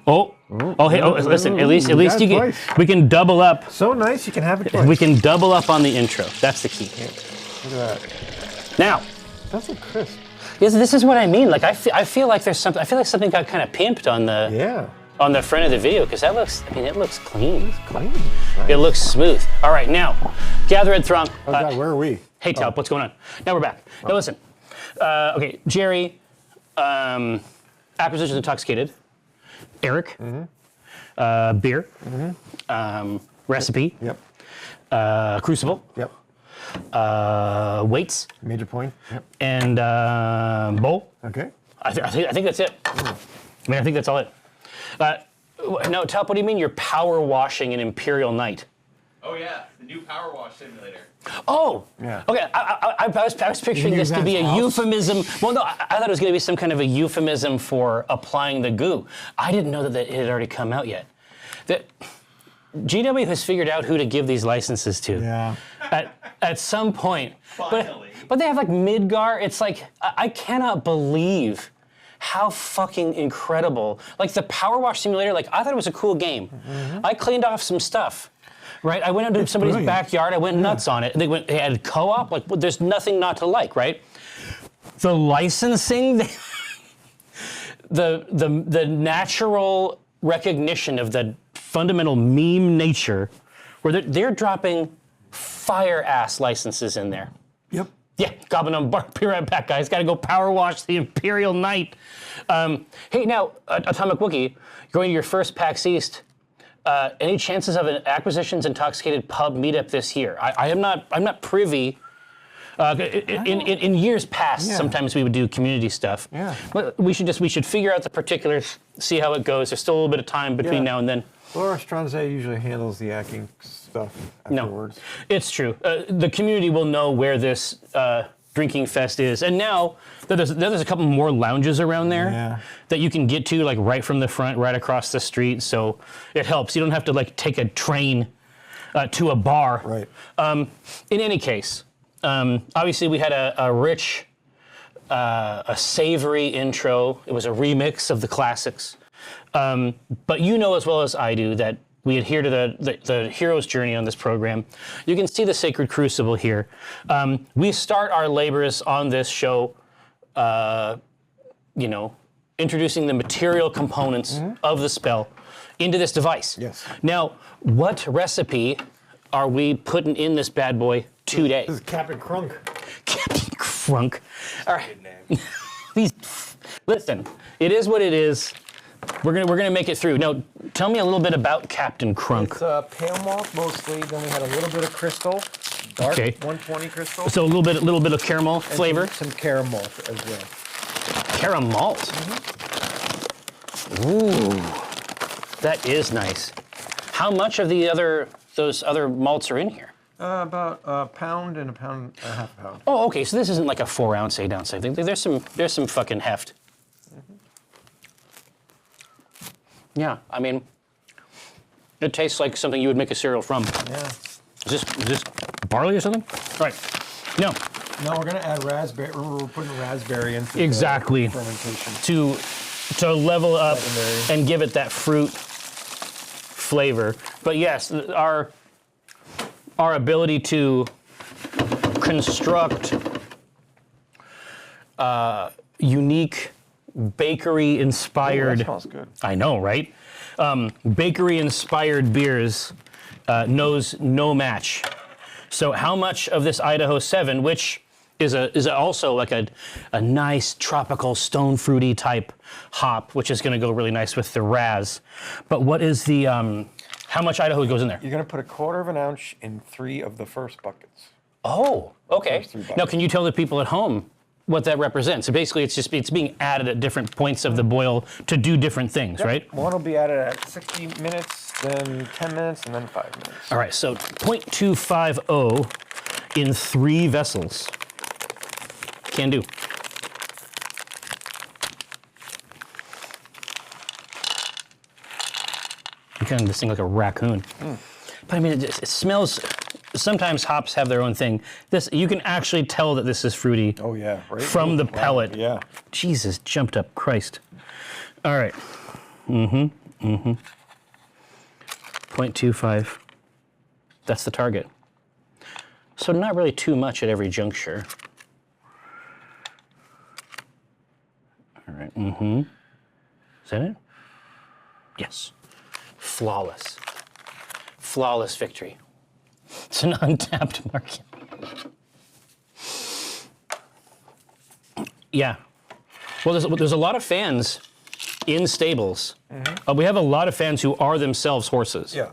Listen, at least you get, we can double up. So nice, you can have it twice. We can double up on the intro. That's the key. Look at that. Now. That's a crisp. This is what I mean. Like I feel like there's something. I feel like something got kind of pimped on the on the front of the video because that looks. I mean, it looks clean. It's clean. Nice. It looks smooth. All right, now, gather and throng. Oh God, where are we? Hey, Talp, what's going on? Now we're back. Now listen. Okay, Jerry, acquisitions intoxicated. Eric, beer. Recipe. Yep. Crucible. Yep. Weights. Major point. Yep. And bowl. Okay. I think that's it. I mean, I think that's all it. No, Talp, what do you mean you're power washing an Imperial Knight? Oh yeah, the new power wash simulator. Oh, yeah. Okay. I was picturing this to be a euphemism. Well, no, I thought it was going to be some kind of a euphemism for applying the goo. I didn't know that it had already come out yet. That GW has figured out who to give these licenses to. Yeah. At some point. Finally. But they have like Midgar. It's like I cannot believe how fucking incredible. Like the Power Wash Simulator. Like I thought it was a cool game. I cleaned off some stuff. Right, I went into somebody's backyard. I went nuts on it. They had co-op. Like, there's nothing not to like, right? The licensing, the natural recognition of the fundamental meme nature, where they're dropping fire ass licenses in there. Yep. Yeah, gobbling on bar. Be right back, guys. Got to go power wash the Imperial Knight. Hey, now, Atomic Wookie, going to your first PAX East. Any chances of an Acquisitions Intoxicated pub meetup this year? I'm not privy. In years past, sometimes we would do community stuff. Yeah. But we should figure out the particulars, see how it goes. There's still a little bit of time between now and then. Laura Stranze usually handles the acting stuff afterwards. No, it's true. The community will know where this drinking fest is, and now there's a couple more lounges around there that you can get to, like right from the front, right across the street. So it helps. You don't have to like take a train to a bar. Right. In any case, obviously we had a rich, a savory intro. It was a remix of the classics. But you know as well as I do that we adhere to the hero's journey on this program. You can see the Sacred Crucible here. We start our labors on this show, introducing the material components of the spell into this device. Yes. Now, what recipe are we putting in this bad boy today? This is Captain Crunk. Captain Crunk. All right. Listen, it is what it is. We're gonna make it through. Now, tell me a little bit about Captain Crunk. It's pale malt mostly. Then we had a little bit of crystal, dark 120 crystal. So a little bit of caramel flavor. Some caramel as well. Caramel. Ooh, that is nice. How much of those other malts are in here? About a pound and a half a pound. Oh, okay. So this isn't like a 4 ounce, 8 ounce. I think there's some fucking heft. Yeah, I mean, it tastes like something you would make a cereal from. Yeah. Is this barley or something? All right. No. No, we're gonna add raspberry. We're putting raspberry into the fermentation to level up and give it that fruit flavor. But yes, our ability to construct unique bakery-inspired. That smells good. I know, right? Bakery-inspired beers knows no match. So, how much of this Idaho 7, which is also like a nice tropical stone fruity type hop, which is going to go really nice with the Raz. But what is the how much Idaho goes in there? You're gonna put 1/4 of an ounce in 3 of the first buckets. Oh, okay. First 3 buckets. Now, can you tell the people at home what that represents? So basically, it's being added at different points of the boil to do different things, right? One will be added at 60 minutes, then 10 minutes, and then 5 minutes. All right, so 0.250 in 3 vessels. Can do. I'm kind of this thing like a raccoon. But I mean, it smells. Sometimes hops have their own thing. This, you can actually tell that this is fruity. Oh yeah, right. From the pellet. Yeah. Jesus, jumped up, Christ. All right. 0.25. That's the target. So not really too much at every juncture. All right. Is that it? Yes. Flawless. Flawless victory. It's an untapped market. Yeah. Well, there's a lot of fans in stables. We have a lot of fans who are themselves horses. Yeah.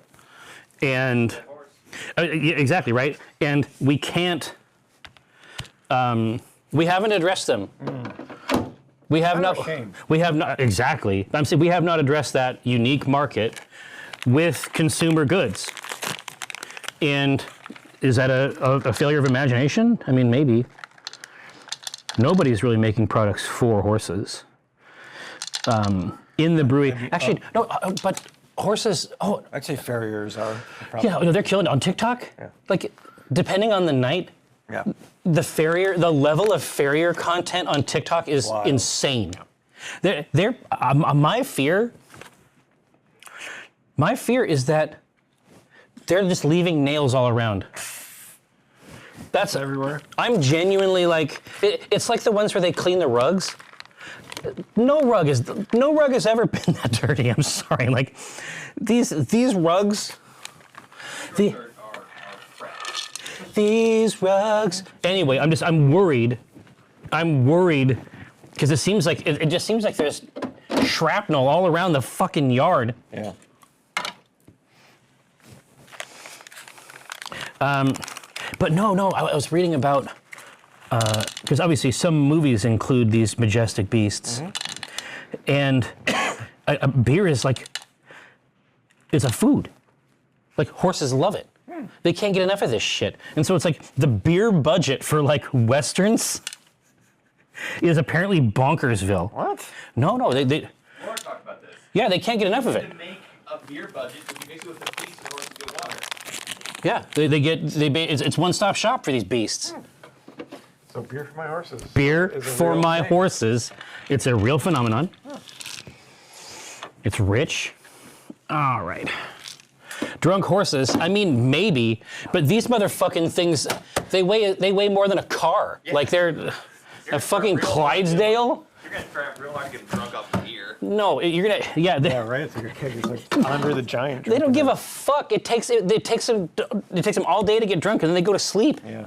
And yeah, exactly, right? And we can't, we haven't addressed them. We have not, we have not, exactly. I'm saying we have not addressed that unique market with consumer goods. And is that a failure of imagination? I mean, maybe. Nobody's really making products for horses. In the brewing, actually, no, but horses, I'd say farriers are. yeah, no, they're killing it on TikTok. Yeah. Like, depending on the night, Yeah. the level of farrier content on TikTok is Wild. insane. My fear is that they're just leaving nails all around. That's everywhere. I'm genuinely like, it's like the ones where they clean the rugs. No rug has ever been that dirty. I'm sorry. Like these rugs. These rugs. Anyway, I'm worried. I'm worried because it seems like it just seems like there's shrapnel all around the fucking yard. Yeah. But no, I was reading about, because obviously some movies include these majestic beasts, and a beer is it's a food. Like horses love it. They can't get enough of this shit. And so it's like the beer budget for like Westerns is apparently bonkersville. What? No, they Laura talked about this. yeah, they can't get enough of it. To make a beer budget, if you mix it with a piece of horses get water. Yeah, it's one-stop shop for these beasts. So beer for my horses. Beer is a for real my thing. horses. It's a real phenomenon. It's rich. All right. Drunk horses, I mean, maybe, but these motherfucking things, they weigh more than a car. Yeah. Like they're a fucking Clydesdale. You're gonna try real hard to get drunk off beer. No, you're gonna, yeah. Yeah, right. It's like a kid. It's like Andre the Giant. They don't give a fuck. It takes them all day to get drunk, and then they go to sleep. Yeah.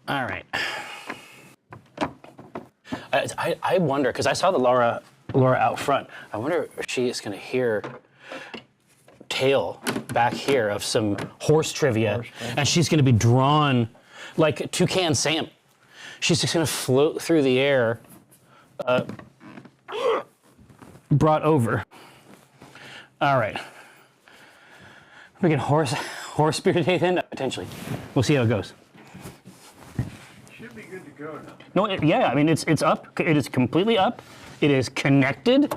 All right. I wonder, because I saw the Laura out front. I wonder if she is going to hear tale back here of some horse trivia, and she's going to be drawn like Toucan Sam. She's just going to float through the air, brought over. All right. We get horse beer day then? Potentially. We'll see how it goes. Should be good to go now. No, yeah, I mean, it's up. It is completely up. It is connected.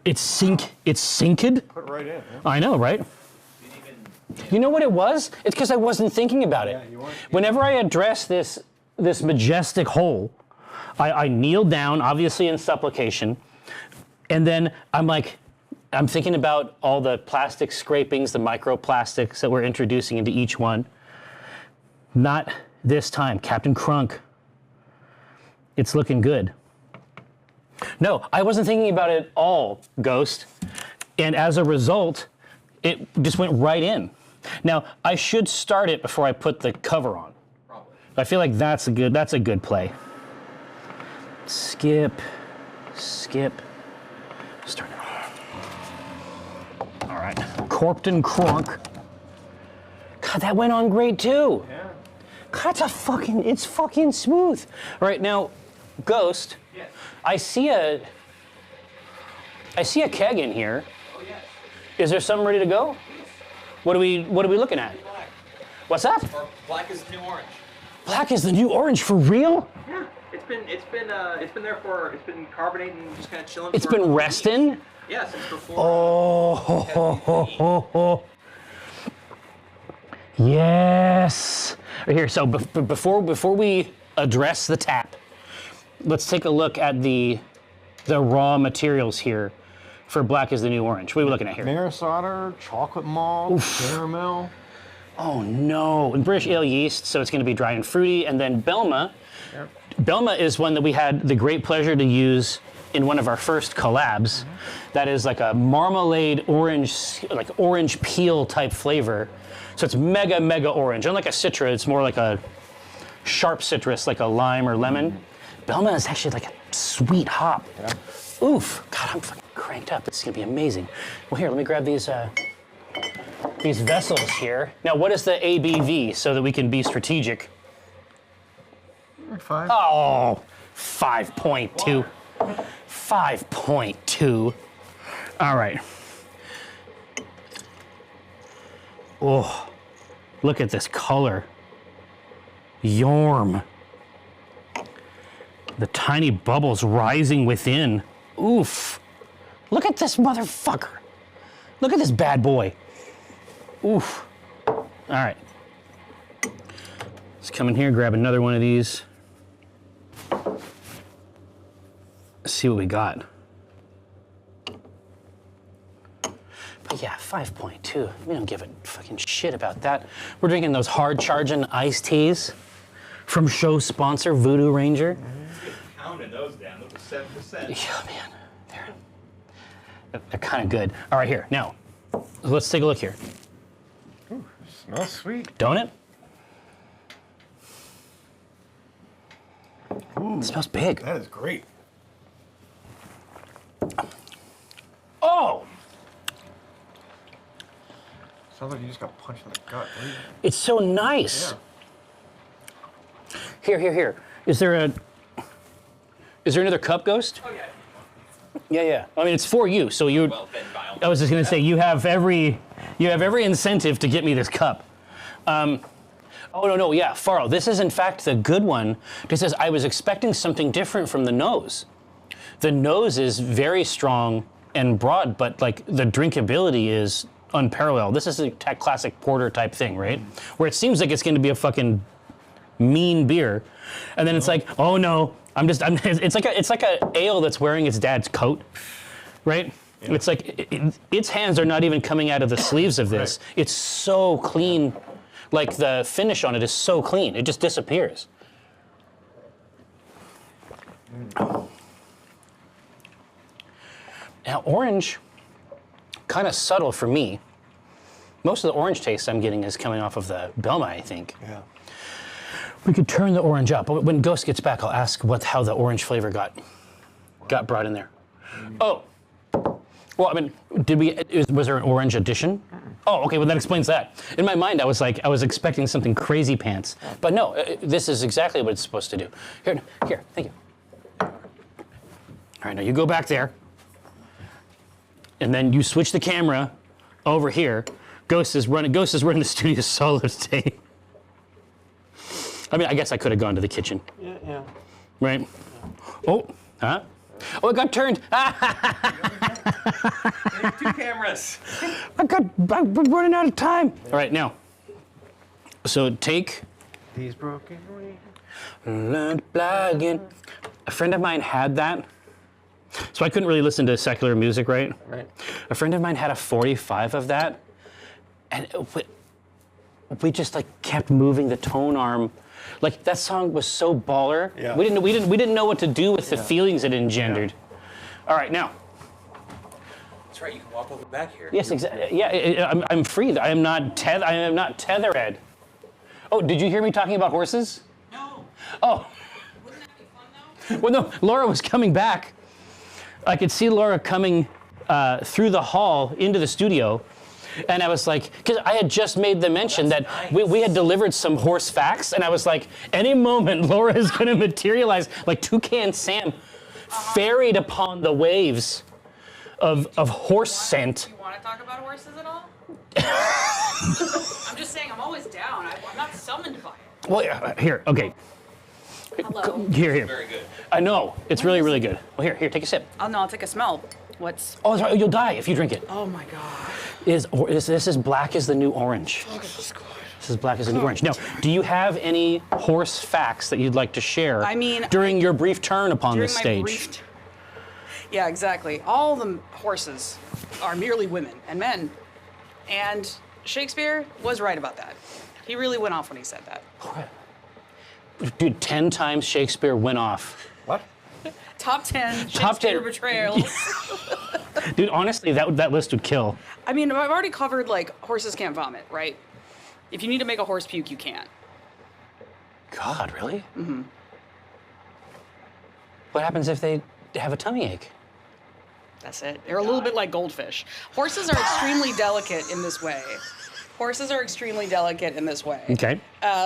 It's synced. Put right in. Yeah. I know, right? You know what it was? It's because I wasn't thinking about it. Yeah, you weren't. Whenever I address this majestic whole, I kneel down, obviously in supplication, and then I'm thinking about all the plastic scrapings, the microplastics that we're introducing into each one. Not this time, Captain Crunk. It's looking good. No, I wasn't thinking about it at all, Ghost. And as a result, it just went right in. Now, I should start it before I put the cover on. Probably. I feel like that's a good play. Skip. Start it. All right. Corpton Crunk. God, that went on great too. Yeah. God, it's fucking smooth. All right, now, Ghost, Yes. I see a keg in here. Oh yes. Is there something ready to go? What are we looking at? Black. What's that? Or black is new orange. Black is the new orange for real? Yeah. It's been carbonating and just kind of chilling. It's for been a couple resting? weeks. Yeah, since before. Oh. Yes. Right here. So before we address the tap, let's take a look at the the raw materials here for Black is the New Orange. What are we looking at here? Maris otter, chocolate malt, caramel. Oh no, and British ale yeast, so it's going to be dry and fruity. And then Belma. Yep. Belma is one that we had the great pleasure to use in one of our first collabs. That is like a marmalade orange, like orange peel type flavor. So it's mega, mega orange. Unlike a Citra, it's more like a sharp citrus, like a lime or lemon. Belma is actually like a sweet hop. Yeah. Oof, God, I'm fucking cranked up. It's gonna be amazing. Well, here, let me grab these vessels here. Now, what is the ABV so that we can be strategic? 5. Oh, 5.2. 5.2. All right. Oh, look at this color. Yorm. The tiny bubbles rising within. Oof. Look at this motherfucker. Look at this bad boy. Oof. All right. Let's come in here, grab another one of these. Let's see what we got. But yeah, 5.2. We don't give a fucking shit about that. We're drinking those hard charging iced teas from show sponsor Voodoo Ranger. Pounding those down. Those are 7%. Yeah, man. They're kind of good. All right, here. Now, let's take a look here. Ooh, smells sweet. Don't it? Ooh, It smells big. that is great. Oh! Sounds like you just got punched in the gut. Right? It's so nice. Yeah. Here. Is there another cup, Ghost? Oh, yeah. Yeah. I mean, it's for you, so you. Well, then, by all I was just gonna say you have every incentive to get me this cup. Oh no, yeah, Faro. This is in fact the good one because I was expecting something different from the nose. The nose is very strong and broad, but like the drinkability is unparalleled. This is a classic porter type thing, right? Where it seems like it's going to be a fucking mean beer, and then it's like, oh no, it's like a ale that's wearing its dad's coat, right? Yeah. It's like its hands are not even coming out of the sleeves of this. Right. It's so clean, like the finish on it is so clean, it just disappears. Now orange, kind of subtle for me. Most of the orange taste I'm getting is coming off of the Belma, I think. Yeah. We could turn the orange up. When Ghost gets back, I'll ask how the orange flavor got brought in there. Oh, well, I mean, was there an orange addition? Oh, okay, well that explains that. In my mind, I was expecting something crazy pants, but no, this is exactly what it's supposed to do. Here, thank you. All right, now you go back there, and then you switch the camera over here. Ghost is running the studio solo today. I mean, I guess I could have gone to the kitchen. Yeah. Right? Yeah. Oh, huh? Oh, it got turned. Two cameras. I'm running out of time. All right, now. So take. These broken wings. Learn to fly again. A friend of mine had that. So I couldn't really listen to secular music, right? Right. A friend of mine had a 45 of that, and we just like kept moving the tone arm. Like that song was so baller. Yeah. We didn't know what to do with the feelings it engendered. Yeah. All right, now. That's right. You can walk over back here. Yes, exactly. Yeah, I'm free. I am not tethered. Oh, did you hear me talking about horses? No. Oh. Wouldn't that be fun though? Well, no. Laura was coming back. I could see Laura coming through the hall into the studio. And I was like, because I had just made the mention that we had delivered some horse facts, and I was like, any moment Laura is going to materialize like Toucan Sam, ferried upon the waves of horse scent. Do you want to talk about horses at all? I'm just saying, I'm always down. I'm not summoned by it. Well, yeah, here, okay. Hello. Here. Very good. I know, it's really, really good. Well, here, take a sip. Oh no, I'll take a smell. What's? Oh, that's right, you'll die if you drink it. Oh my god. This is Black as the New Orange. This is Black as the New Orange. Now, do you have any horse facts that you'd like to share? I mean, during your brief turn upon this stage? Yeah, exactly. All the horses are merely women and men. And Shakespeare was right about that. He really went off when he said that. Dude, 10 times Shakespeare went off. What? Top 10 Top 10. Shakespeare betrayals. Dude, honestly, that list would kill. I mean, I've already covered, like, horses can't vomit, right? If you need to make a horse puke, you can't. God, really? Mm-hmm. What happens if they have a tummy ache? That's it. They're a little bit like goldfish. Horses are extremely delicate in this way. Horses are extremely delicate in this way. Okay.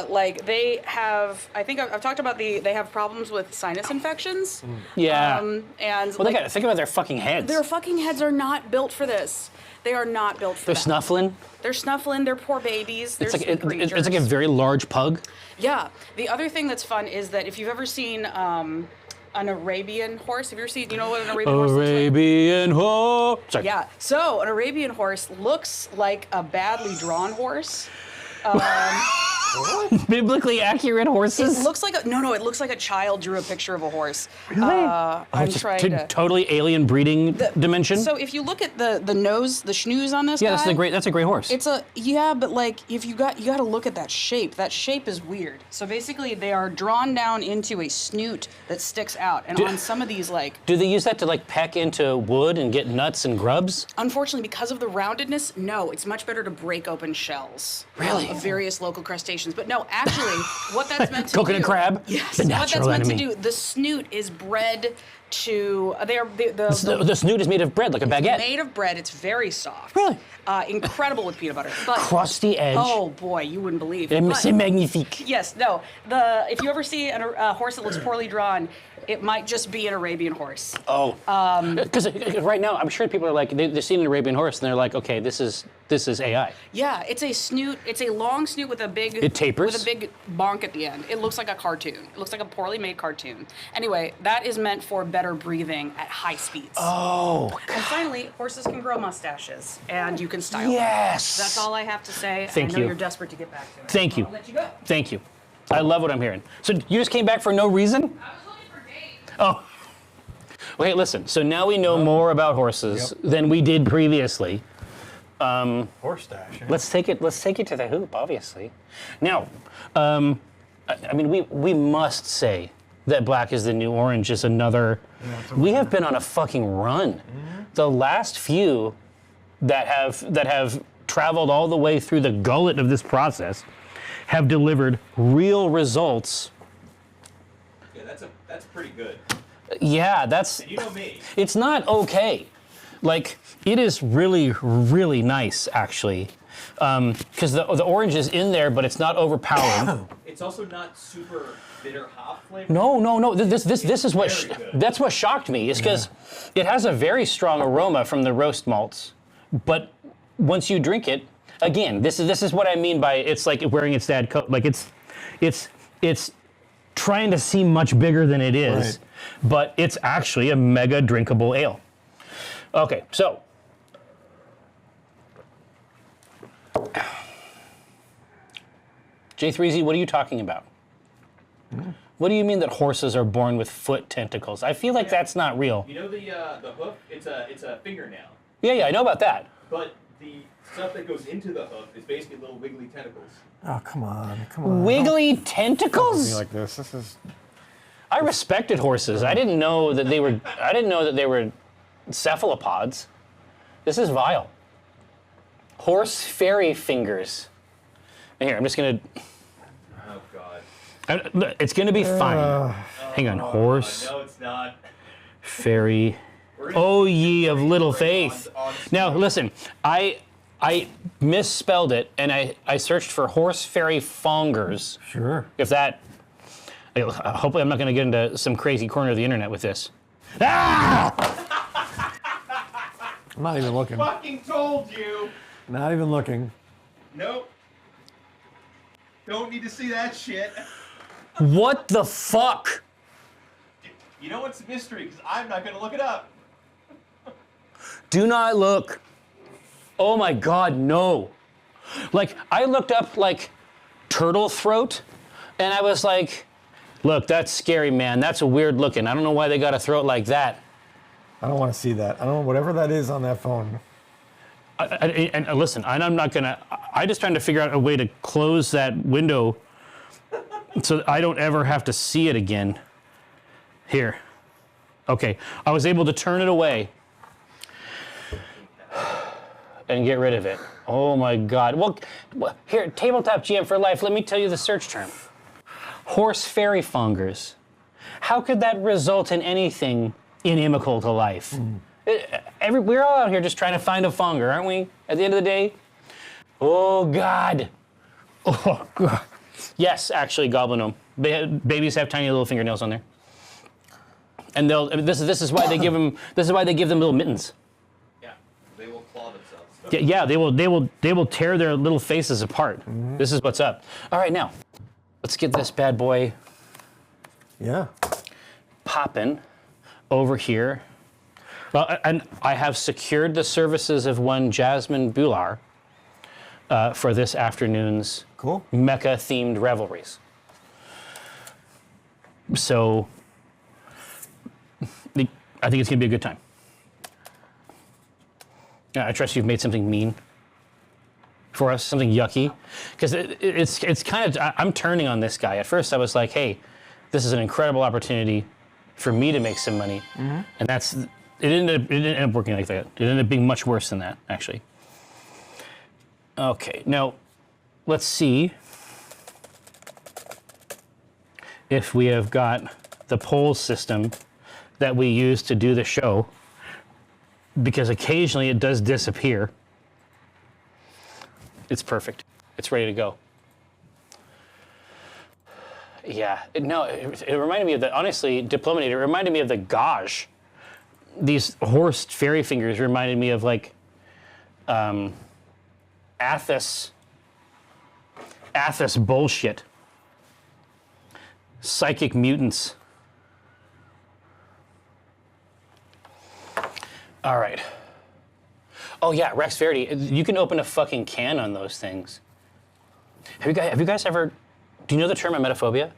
Like they have, I think I've talked about they have problems with sinus infections. Yeah. And Well, they gotta think about their fucking heads. their fucking heads are not built for this. They are not built for They're that. snuffling. They're snuffling. They're poor babies. They're It's like sweet creatures. it's like a very large pug. Yeah. The other thing that's fun is that if you've ever seen an Arabian horse, have you ever seen? You know what an Arabian horse looks like? Arabian horse. Sorry. Yeah. So an Arabian horse looks like a badly drawn horse. Biblically accurate horses. It looks like it looks like a child drew a picture of a horse. Really? I'm Just trying to. totally alien breeding dimension. So if you look at the nose, the schnoos on this yeah, guy, that's a great horse. It's but like if you got to look at that shape. That shape is weird. So basically, they are drawn down into a snoot that sticks out, and on some of these, like Do they use that to like peck into wood and get nuts and grubs? unfortunately, because of the roundedness, no, it's much better to break open shells. Really? Of various local crustaceans. But no, actually, what that's meant to do. Coconut crab? Yes. The What that's natural meant enemy. to do, the snoot is bred to. The snoot is made of bread, like a baguette. Made of bread. It's very soft. Really? Incredible with peanut butter. But, Crusty edge. oh boy, you wouldn't believe. C'est magnifique. Yes, no. If you ever see a horse that looks poorly drawn, it might just be an Arabian horse. Oh. Because right now, I'm sure people are like, they're seeing an Arabian horse and they're like, okay, this is AI. Yeah, it's a snoot. It's a long snoot with a big. It tapers? With a big bonk at the end. It looks like a cartoon. It looks like a poorly made cartoon. Anyway, that is meant for better breathing at high speeds. Oh. And finally, horses can grow mustaches, and you can style them. Yes. That's all I have to say. Thank I know you. you're desperate to get back to it. Thank you. I'll let you go. Thank you. I love what I'm hearing. So you just came back for no reason? I was looking for Dave. Oh. Well, hey, listen. So now we know more about horses than we did previously. Horse stash. Let's take it to the hoop, obviously. Now, I mean, we must say that Black is the New Orange is another. We have been on a fucking run. Mm-hmm. The last few that have traveled all the way through the gullet of this process have delivered real results. Yeah, that's pretty good. Yeah, that's. And you know me. It's not okay. Like, it is really, really nice, actually. Because the orange is in there, but it's not overpowering. It's also not super bitter hop flavor. No. This is what Very good. that's what shocked me. Is because it has a very strong aroma from the roast malts, but once you drink it, again, this is what I mean by it's like wearing its dad coat. Like it's trying to seem much bigger than it is, but it's actually a mega drinkable ale. Okay, so. J3Z, what are you talking about? What do you mean that horses are born with foot tentacles? I feel like that's not real. You know the hoof? It's a fingernail. Yeah, I know about that. But the stuff that goes into the hoof is basically little wiggly tentacles. Oh, come on. Wiggly Don't tentacles? be like this. This is. I respected horses. I didn't know that they were cephalopods. This is vile. Horse fairy fingers. Here, I'm just gonna. Oh God. It's gonna be fine. Hang on, horse No, it's not. fairy. Oh ye of little faith. Now listen, I misspelled it and I searched for horse fairy fongers. Sure. If that. Hopefully I'm not gonna get into some crazy corner of the internet with this. Ah! I'm not even looking. Fucking told you. Not even looking. Nope. Don't need to see that shit. What the fuck? You know what's a mystery? Because I'm not gonna look it up. Do not look. Oh my God, no. Like, I looked up, like, turtle throat, and I was like, look, that's scary, man. That's a weird looking. I don't know why they got a throat like that. I don't want to see that. I don't know, whatever that is on that phone. And listen, I'm not gonna. I'm just trying to figure out a way to close that window so that I don't ever have to see it again. Here. Okay, I was able to turn it away and get rid of it. Oh my God. Well, here, Tabletop GM for life, let me tell you the search term. Horse fairy fongers. How could that result in anything inimical to life? We're all out here just trying to find a fonger, aren't we? At the end of the day? Oh God. Oh God. Yes, actually, Goblin Gnome. Babies have tiny little fingernails on there. And this is why they give them little mittens. Yeah, they will claw themselves. Yeah, they will tear their little faces apart. Mm-hmm. This is what's up. All right, now let's get this bad boy popping over here. Well, and I have secured the services of one Jasmine Bular for this afternoon's mecha-themed revelries. So I think it's going to be a good time. I trust you've made something mean for us, something yucky, because it's kind of, I'm turning on this guy. At first I was like, hey, this is an incredible opportunity for me to make some money, and it didn't end up working like that. It ended up being much worse than that, actually. Okay, now let's see if we have got the poll system that we use to do the show, because occasionally it does disappear. It's perfect. It's ready to go. Yeah, it reminded me of the, honestly, Diplominator, it reminded me of the Gauge. These horse fairy fingers reminded me of like Athos bullshit. Psychic mutants. All right. Oh yeah, Rex Verity. You can open a fucking can on those things. Have you guys ever? Do you know the term emetophobia?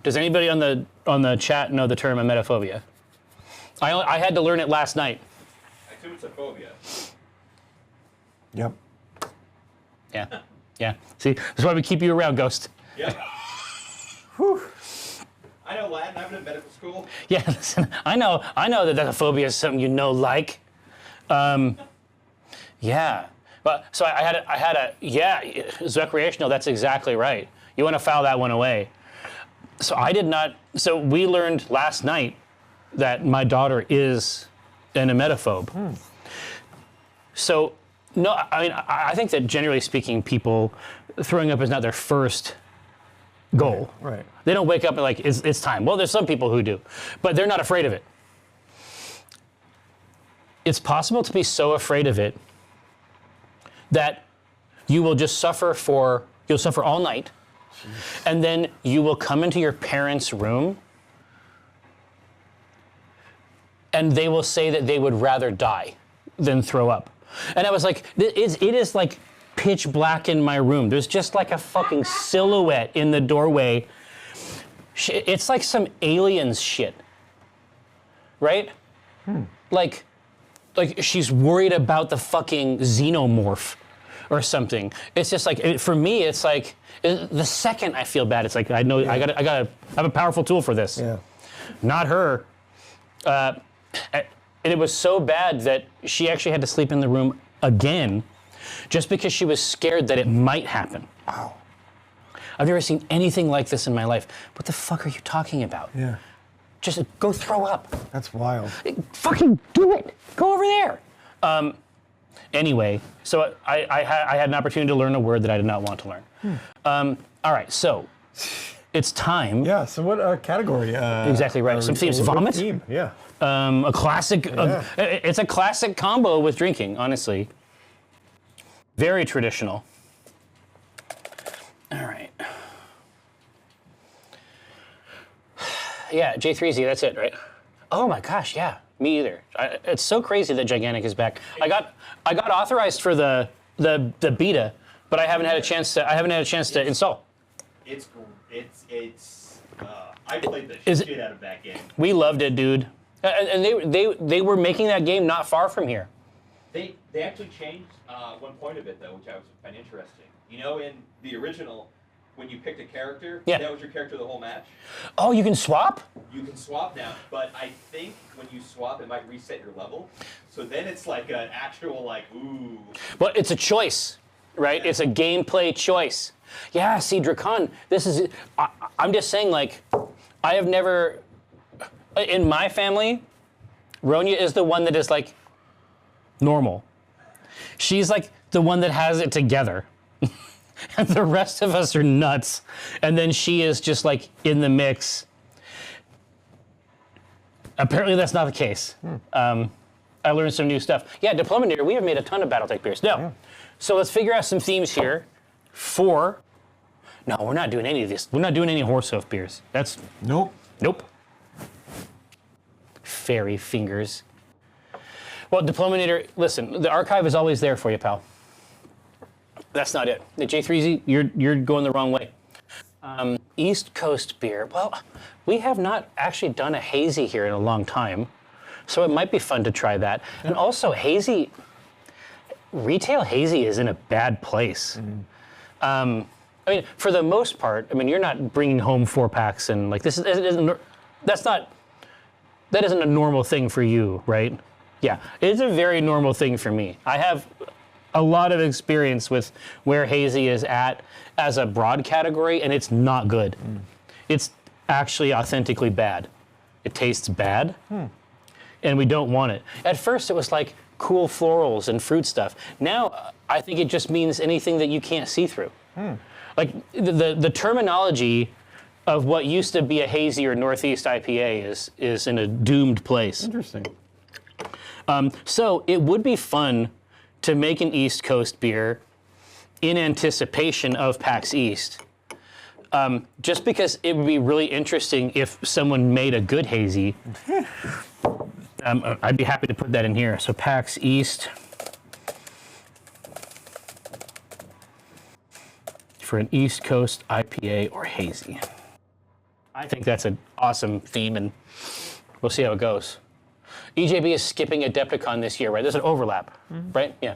Does anybody on the chat know the term emetophobia? I had to learn it last night. I assume it's a phobia. Yep. Yeah. Yeah. See, that's why we keep you around, Ghost. Yep. Whew. I know Latin. I've been in medical school. Yeah, listen, I know that a phobia is something you know, like. Yeah. But so I had a it's recreational. That's exactly right. You want to file that one away. So I did not. So we learned last night that my daughter is an emetophobe. So no, I mean I think that generally speaking, people throwing up is not their first goal. Right. They don't wake up and like, it's time. Well, there's some people who do, but they're not afraid of it. It's possible to be so afraid of it that you will just you'll suffer all night, and then you will come into your parents' room and they will say that they would rather die than throw up. And I was like, it is like pitch black in my room. There's just like a fucking silhouette in the doorway. It's like some aliens shit, right? Like she's worried about the fucking xenomorph or something. It's just like, for me, it's like the second I feel bad, it's like I know I gotta have a powerful tool for this. Yeah. Not her. And it was so bad that she actually had to sleep in the room again, just because she was scared that it might happen. Wow. I've never seen anything like this in my life. What the fuck are you talking about? Yeah. Just go throw up. That's wild. Fucking do it. Go over there. Anyway, so I had an opportunity to learn a word that I did not want to learn. All right, so it's time. Yeah, so what category? Exactly right. Some themes. Vomit. Theme? Yeah. A classic. It's a classic combo with drinking, honestly. Very traditional. All right. Yeah, J3Z, that's it, right? Oh my gosh, yeah, me either. It's so crazy that Gigantic is back. I got authorized for the beta, but I haven't had a chance to install. I played the shit out of that game. We loved it, dude. And they were making that game not far from here. They actually changed one point of it though, which I find interesting. You know, in the original, when you picked a character, that was your character the whole match. Oh, you can swap? You can swap now, but I think when you swap, it might reset your level. So then it's like an actual like, ooh. But it's a choice, right? It's a gameplay choice. Yeah, see, Drakan, I'm just saying, like, I have never, in my family, Ronya is the one that is like normal. She's like the one that has it together. And the rest of us are nuts. And then she is just like in the mix. Apparently that's not the case. I learned some new stuff. Yeah, Diplominator, we have made a ton of Battletech beers. No. So let's figure out some themes here for, no, we're not doing any of this. We're not doing any horse hoof beers. That's, Nope. nope. Fairy fingers. Well, Diplominator, listen, the archive is always there for you, pal. That's not it. The J3Z, you're going the wrong way. East Coast beer. Well, we have not actually done a hazy here in a long time, so it might be fun to try that. And also, hazy, retail hazy is in a bad place. I mean, for the most part, I mean, you're not bringing home 4-packs and like this that isn't a normal thing for you, right? Yeah, it's a very normal thing for me. I have a lot of experience with where hazy is at as a broad category, and it's not good. It's actually authentically bad. It tastes bad, and we don't want it. At first, it was like cool florals and fruit stuff. Now, I think it just means anything that you can't see through. Like the terminology of what used to be a hazy or Northeast IPA is in a doomed place. Interesting. So it would be fun to make an East Coast beer in anticipation of PAX East. Just because it would be really interesting if someone made a good hazy. I'd be happy to put that in here. So PAX East for an East Coast IPA or hazy. I think that's an awesome theme, and we'll see how it goes. EJB is skipping Adepticon this year, right? There's an overlap, right? Yeah.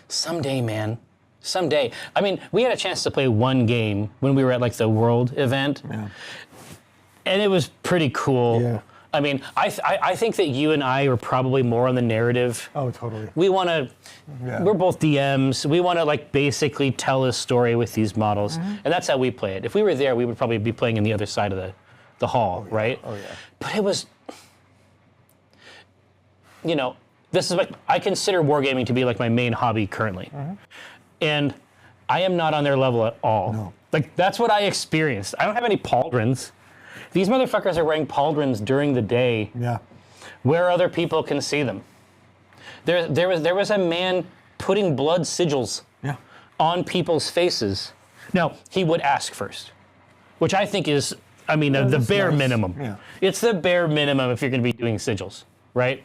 Someday, man. Someday. I mean, we had a chance to play one game when we were at like the World event, and it was pretty cool. Yeah. I mean, I think that you and I are probably more on the narrative. Oh, totally. We want to, we're both DMs. We want to like basically tell a story with these models, and that's how we play it. If we were there, we would probably be playing in the other side of the hall, right? Oh, yeah. But it was, you know, this is like, I consider wargaming to be like my main hobby currently. And I am not on their level at all. No. Like, that's what I experienced. I don't have any pauldrons. These motherfuckers are wearing pauldrons during the day where other people can see them. There was a man putting blood sigils on people's faces. Now, he would ask first, which I think is, I mean, the bare minimum. Yeah. It's the bare minimum if you're going to be doing sigils, right?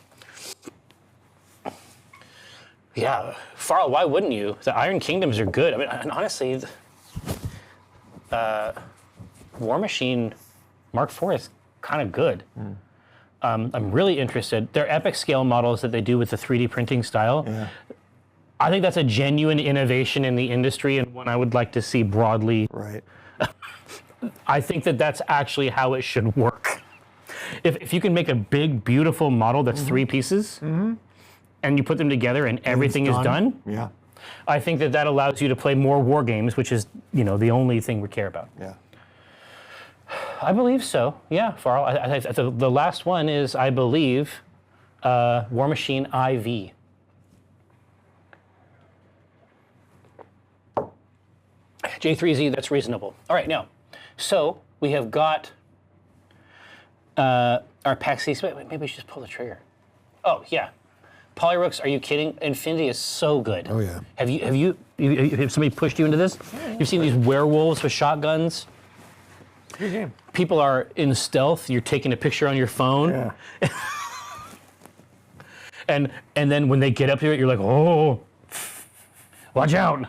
Yeah, Farrell, why wouldn't you? The Iron Kingdoms are good. I mean, and honestly, War Machine Mark IV is kind of good. I'm really interested. Their epic scale models that they do with the 3D printing style, I think that's a genuine innovation in the industry and one I would like to see broadly. Right. I think that that's actually how it should work. If you can make a big, beautiful model that's 3 pieces, and you put them together and everything is done, I think that that allows you to play more war games, which is, you know, the only thing we care about. Yeah. I believe so. Yeah, Farrell. The last one is, I believe, War Machine IV. J3Z, that's reasonable. All right, now, so we have got our PAX East. Wait, maybe we should just pull the trigger. Oh, yeah. Polyrooks, are you kidding? Infinity is so good. Oh, yeah. Have somebody pushed you into this? You've seen these werewolves with shotguns? Good game. People are in stealth. You're taking a picture on your phone. Yeah. and then when they get up to it, you're like, oh, watch out.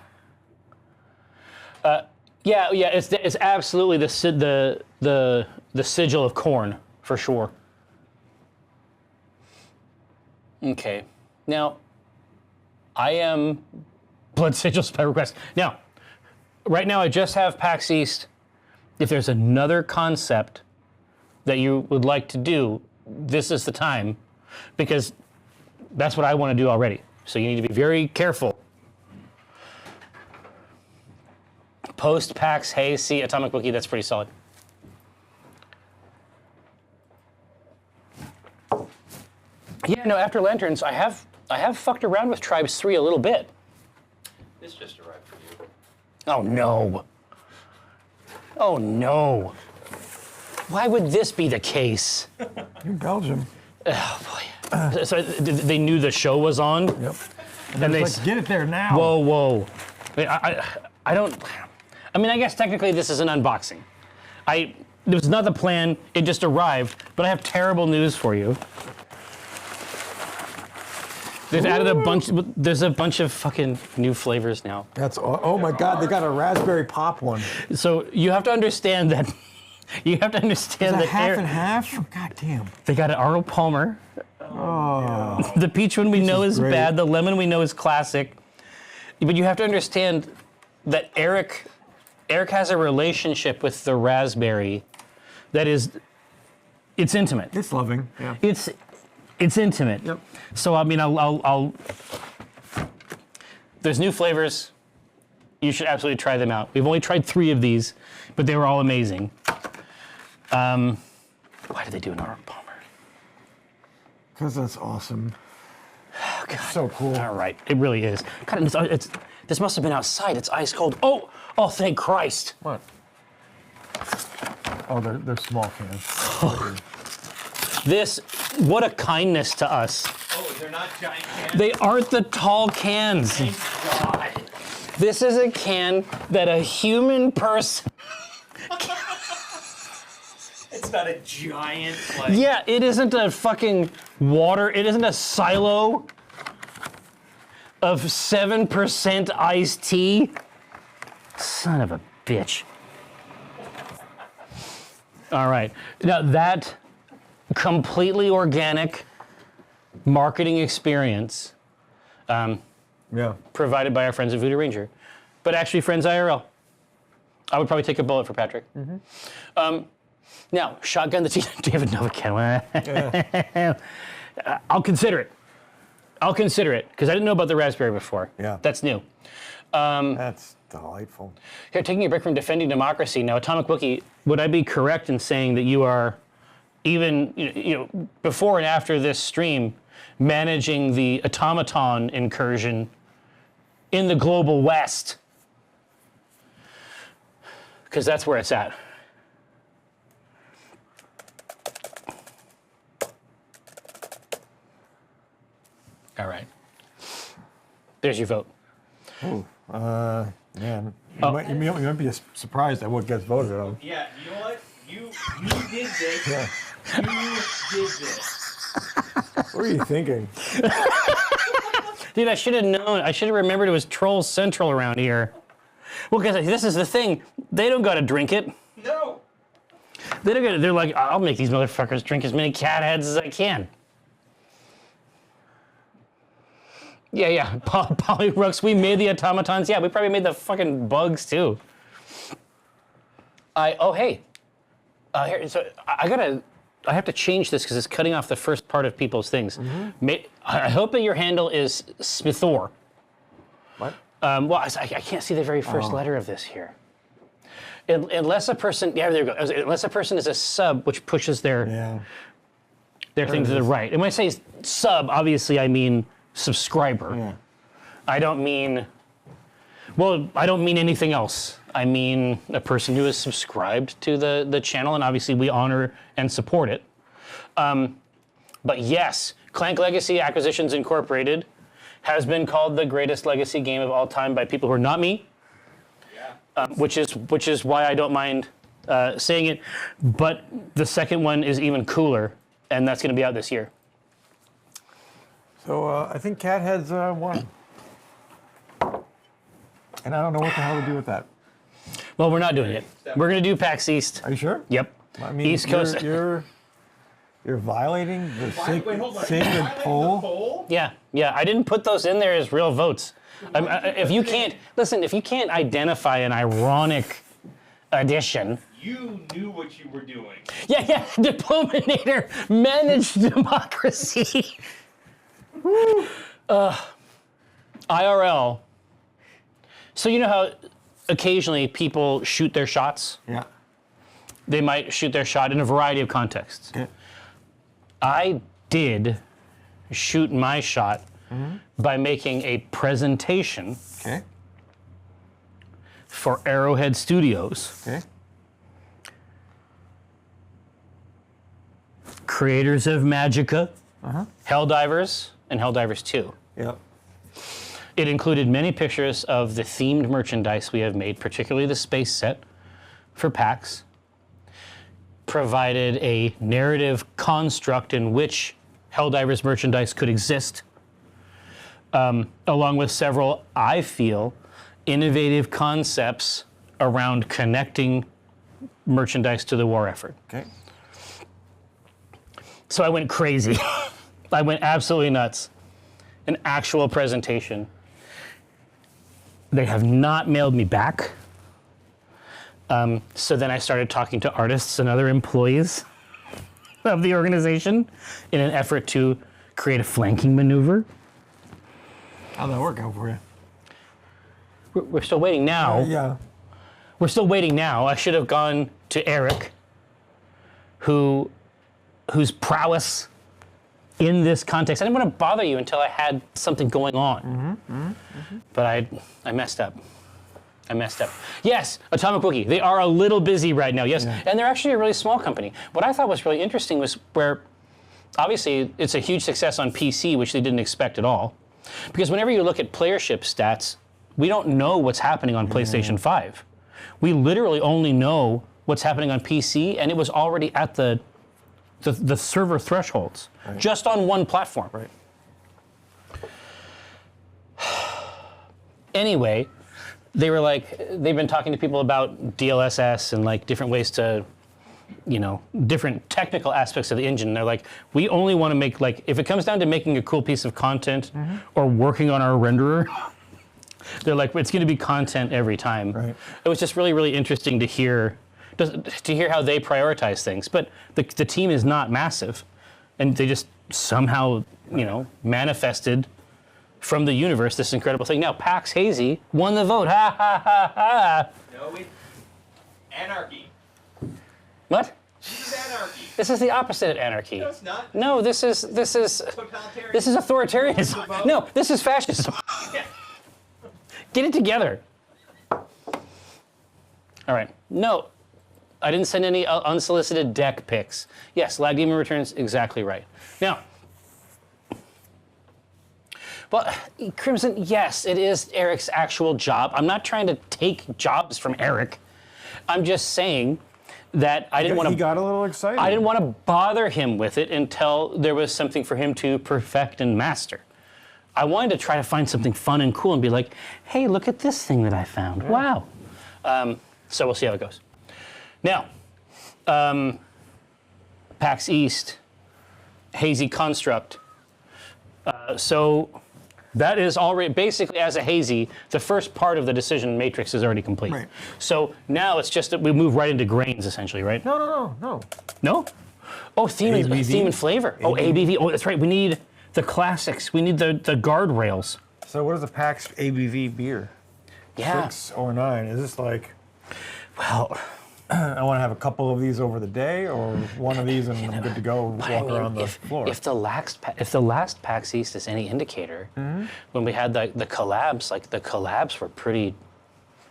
It's absolutely the sigil of corn, for sure. Okay. Now, I am Blood Sigils by request. Now, right now I just have PAX East. If there's another concept that you would like to do, this is the time, because that's what I want to do already. So you need to be very careful. Post PAX, hey, see Atomic Wookie, that's pretty solid. Yeah, no, after Lanterns, I have fucked around with Tribes 3 a little bit. This just arrived for you. Oh no. Oh no. Why would this be the case? You're Belgium. Oh boy. So they knew the show was on? Yep. And they Like, get it there now. Whoa, whoa. I don't. I mean, I guess technically this is an unboxing. It was not the plan, it just arrived, but I have terrible news for you. They've added there's a bunch of fucking new flavors now. That's, oh my God, they got a raspberry pop one. So you have to understand that, Half and half? Oh, God damn. They got an Arnold Palmer. Oh. The peach one we know is great. bad, the lemon we know is classic. But you have to understand that Eric has a relationship with the raspberry that is, it's intimate. It's loving, yeah. It's intimate. Yep. So I mean, there's new flavors. You should absolutely try them out. We've only tried 3 of these, but they were all amazing. Why did they do an Arnold Palmer? Because that's awesome. Oh, God. It's so cool. All right, it really is. God, this must have been outside. It's ice cold. Oh, thank Christ. What? Oh, they're small cans. What a kindness to us. Oh, they're not giant cans? They aren't the tall cans. Thank God. This is a can that a human person. It's not a giant, like... Yeah, it isn't a fucking water. It isn't a silo of 7% iced tea. Son of a bitch. All right. Now that completely organic marketing experience Yeah. provided by our friends at Voodoo Ranger, but actually friends IRL. I would probably take a bullet for Patrick. Now, shotgun the tea. David Novican. I'll consider it. Because I didn't know about the raspberry before. Yeah. That's new. That's delightful. Here, taking a break from defending democracy. Now, Atomic Wookie, would I be correct in saying that you are, even before and after this stream, managing the automaton incursion in the global West? Because that's where it's at. All right. There's your vote. Ooh, man. You might be surprised at what gets voted on. Yeah, you know what? You did this. Yeah. You did this. What are you thinking? Dude, I should have known. I should have remembered it was Troll Central around here. Well, because this is the thing. They don't got to drink it. No. They don't got to. They're like, I'll make these motherfuckers drink as many cat heads as I can. Yeah. Polyrux, we made the automatons. Yeah, we probably made the fucking bugs too. Hey. Here, so I have to change this because it's cutting off the first part of people's things. I hope that your handle is Smithor. What? Well, I can't see the very first letter of this here. Unless a person, there we go. Unless a person is a sub, which pushes their thing to the right. And when I say sub, obviously I mean subscriber. Yeah. I don't mean anything else. I mean a person who is subscribed to the channel, and obviously we honor and support it. But yes, Clank Legacy Acquisitions Incorporated has been called the greatest legacy game of all time by people who are not me. Yeah. Which is why I don't mind saying it. But the second one is even cooler, and that's going to be out this year. So I think Catheads won. And I don't know what the hell to do with that. Well, we're not doing it. We're going to do PAX East. Are you sure? Yep. I mean, East Coast. You're You're violating the Wait, hold on. sacred Violating the poll? poll? Yeah, I didn't put those in there as real votes. If you can't identify an ironic addition. You knew what you were doing. Yeah, Diplominator managed democracy. IRL. So you know how occasionally people shoot their shots? Yeah. They might shoot their shot in a variety of contexts. Okay. I did shoot my shot by making a presentation Okay. for Arrowhead Studios, Okay. creators of Magicka, Helldivers, and Helldivers 2. Yep. It included many pictures of the themed merchandise we have made, particularly the space set for PAX, provided a narrative construct in which Helldivers merchandise could exist, along with several, I feel, innovative concepts around connecting merchandise to the war effort. Okay. So I went crazy. I went absolutely nuts. An actual presentation. They have not mailed me back. So then I started talking to artists and other employees of the organization in an effort to create a flanking maneuver. How'd that work out for you? We're still waiting now. Yeah. We're still waiting now. I should have gone to Eric, whose prowess in this context. I didn't want to bother you until I had something going on. But I messed up. Yes, Atomic Wookie. They are a little busy right now, yes. And they're actually a really small company. What I thought was really interesting was where, obviously, it's a huge success on PC, which they didn't expect at all. Because whenever you look at playership stats, we don't know what's happening on PlayStation 5. We literally only know what's happening on PC, and it was already at the server thresholds, just on one platform. Right. Anyway, they were like, they've been talking to people about DLSS and like different ways to, different technical aspects of the engine. And they're like, we only want to make, like, if it comes down to making a cool piece of content or working on our renderer, they're like, it's going to be content every time. Right. It was just really, really interesting to hear how they prioritize things. But the team is not massive, and they just somehow, manifested from the universe this incredible thing. Now, PAX Hazy won the vote. Ha ha ha ha. No, anarchy. What? This is anarchy. This is the opposite of anarchy. No, it's not. No, this is Totalitarian. this is authoritarianism. No, this is fascism. Yeah. Get it together. All right. No, I didn't send any unsolicited deck pics. Yes, Lag Demon Returns, exactly right. Now, well, Crimson, yes, it is Eric's actual job. I'm not trying to take jobs from Eric. I'm just saying that I didn't want to. He got a little excited. I didn't want to bother him with it until there was something for him to perfect and master. I wanted to try to find something fun and cool and be like, hey, look at this thing that I found. Yeah. Wow. So we'll see how it goes. Now, PAX East, Hazy Construct. So that is already, basically as a Hazy, the first part of the decision matrix is already complete. Right. So now it's just that we move right into grains, essentially, right? No. No? Oh, theme and flavor. Oh, ABV. Oh, that's right. We need the classics. We need the guardrails. So what is the PAX ABV beer? Yeah. 6 or 9? Is this like, Well, I want to have a couple of these over the day, or one of these and I'm good to go walk around the floor? If the last PAX East is any indicator, when we had the collabs, like the collabs were pretty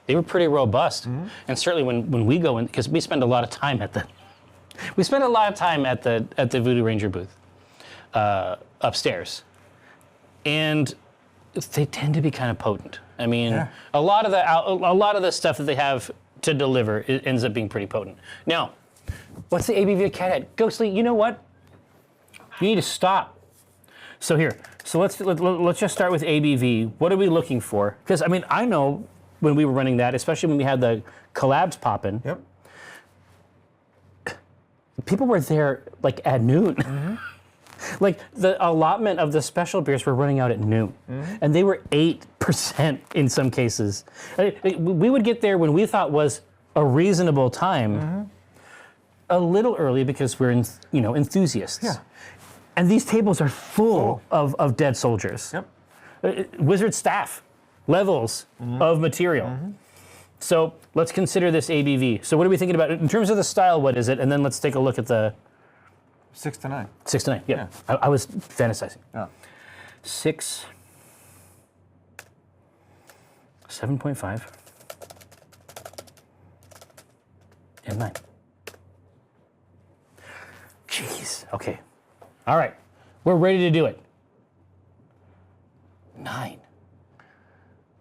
robust. And certainly when we go in, because we spend a lot of time at the Voodoo Ranger booth upstairs, and they tend to be kind of potent. I mean, a lot of the stuff that they have to deliver, it ends up being pretty potent. Now, what's the ABV of Cathead? Ghostly, you know what? You need to stop. So let's just start with ABV. What are we looking for? Because I know when we were running that, especially when we had the collabs popping. Yep. people were there like at noon. Like the allotment of the special beers were running out at noon, and they were 8% in some cases. We would get there when we thought was a reasonable time, a little early because we're enthusiasts. Yeah. And these tables are full of dead soldiers. Yep. Wizard staff, levels of material. So let's consider this ABV. So what are we thinking about in terms of the style? What is it? And then let's take a look at the 6 to 9. 6 to 9. Yeah. I was fantasizing. Yeah. 6, 7.5, and 9. Jeez. Okay. All right. We're ready to do it. 9.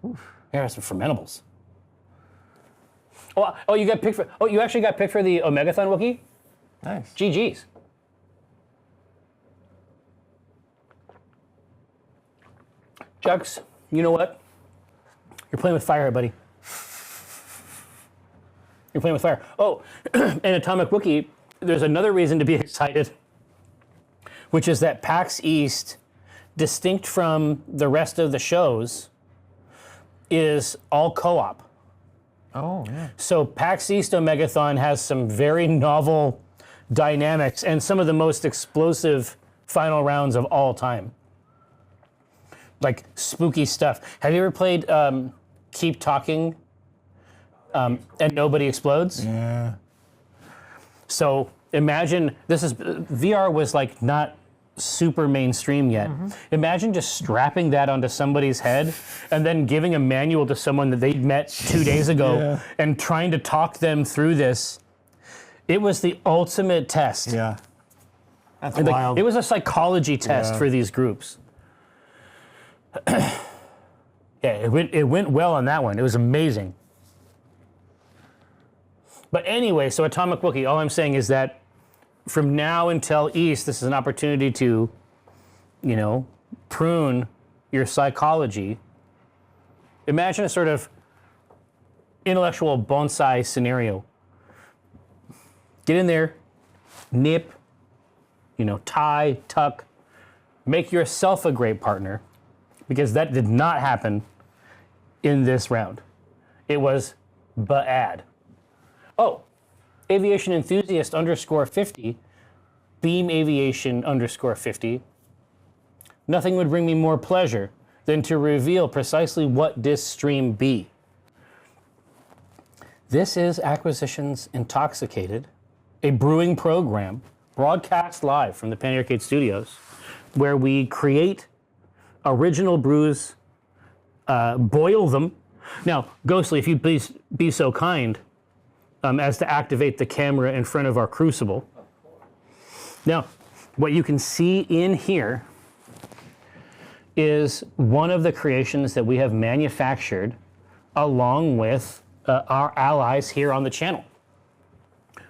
Here are some fermentables. Oh, you got picked for. Oh, you actually got picked for the Omegathon Wookiee? Nice. GG's. Chucks, you know what? You're playing with fire, buddy. You're playing with fire. Oh, and Atomic Wookiee, there's another reason to be excited, which is that PAX East, distinct from the rest of the shows, is all co-op. Oh, yeah. So PAX East Omegathon has some very novel dynamics and some of the most explosive final rounds of all time. Like spooky stuff. Have you ever played Keep Talking and Nobody Explodes? Yeah. So imagine, VR was like not super mainstream yet. Imagine just strapping that onto somebody's head and then giving a manual to someone that they'd met 2 days ago and trying to talk them through this. It was the ultimate test. Yeah. That's And, like, wild. it was a psychology test for these groups. Yeah, it went well on that one. It was amazing. But anyway, so Atomic Wookiee, all I'm saying is that from now until East, this is an opportunity to, prune your psychology. Imagine a sort of intellectual bonsai scenario. Get in there, nip, tie, tuck, make yourself a great partner, because that did not happen in this round. It was bad. Oh, Aviation Enthusiast _50, Beam Aviation _50. Nothing would bring me more pleasure than to reveal precisely what this stream be. This is Acquisitions Intoxicated, a brewing program broadcast live from the Penny Arcade Studios, where we create original brews, boil them. Now, Ghostly, if you please be so kind as to activate the camera in front of our crucible. Now, what you can see in here is one of the creations that we have manufactured along with our allies here on the channel.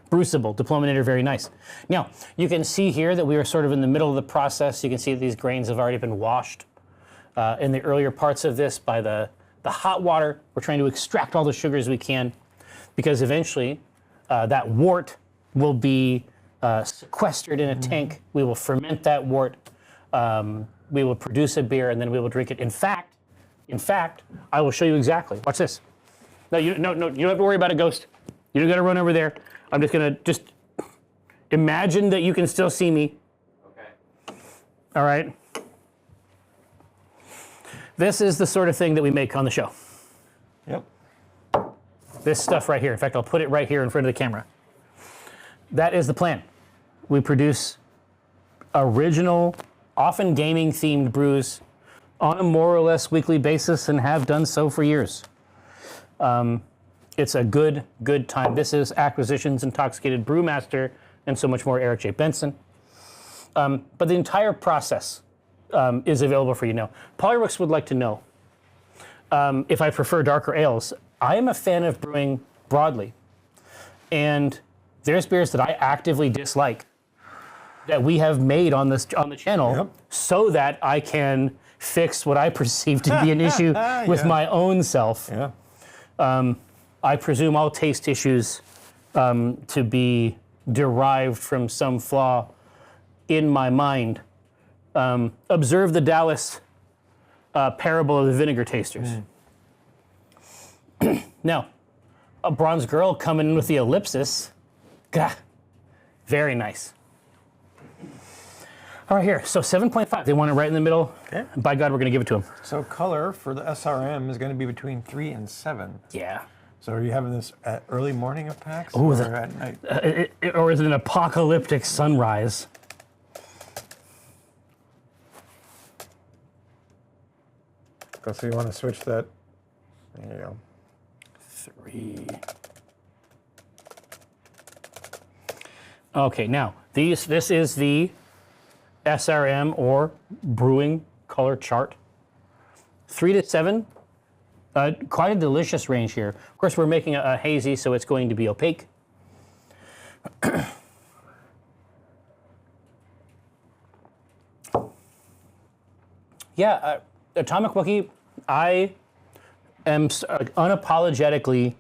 Brucible, Diplominator, very nice. Now, you can see here that we are sort of in the middle of the process. You can see that these grains have already been washed in the earlier parts of this by the hot water. We're trying to extract all the sugars we can, because eventually that wort will be sequestered in a tank. We will ferment that wort. We will produce a beer, and then we will drink it. In fact, I will show you exactly. Watch this. No, you don't have to worry about a ghost. You don't got to run over there. I'm just gonna imagine that you can still see me. Okay. All right. This is the sort of thing that we make on the show. Yep. This stuff right here. In fact, I'll put it right here in front of the camera. That is the plan. We produce original, often gaming-themed brews on a more or less weekly basis and have done so for years. It's a good time. This is Acquisitions Intoxicated Brewmaster and so much more, Eric J. Benson. But the entire process is available for you now. Polyrooks would like to know if I prefer darker ales. I am a fan of brewing broadly. And there's beers that I actively dislike that we have made on the channel so that I can fix what I perceive to be an issue with my own self. Yeah. I presume all taste issues to be derived from some flaw in my mind. Observe the Taoist parable of the vinegar tasters. Now, a bronze girl coming in with the ellipsis. Gah, very nice. All right, here. So 7.5. They want it right in the middle. Okay. By God, we're going to give it to them. So color for the SRM is going to be between 3 and 7. Yeah. So are you having this at early morning of PAX Ooh, or that- at night? Or is it an apocalyptic sunrise? So you want to switch that? There you go. 3. Okay, now this is the SRM or Brewing color chart. 3 to 7, quite a delicious range here. Of course, we're making a hazy, so it's going to be opaque. Yeah, Atomic Wookie, I am unapologetically,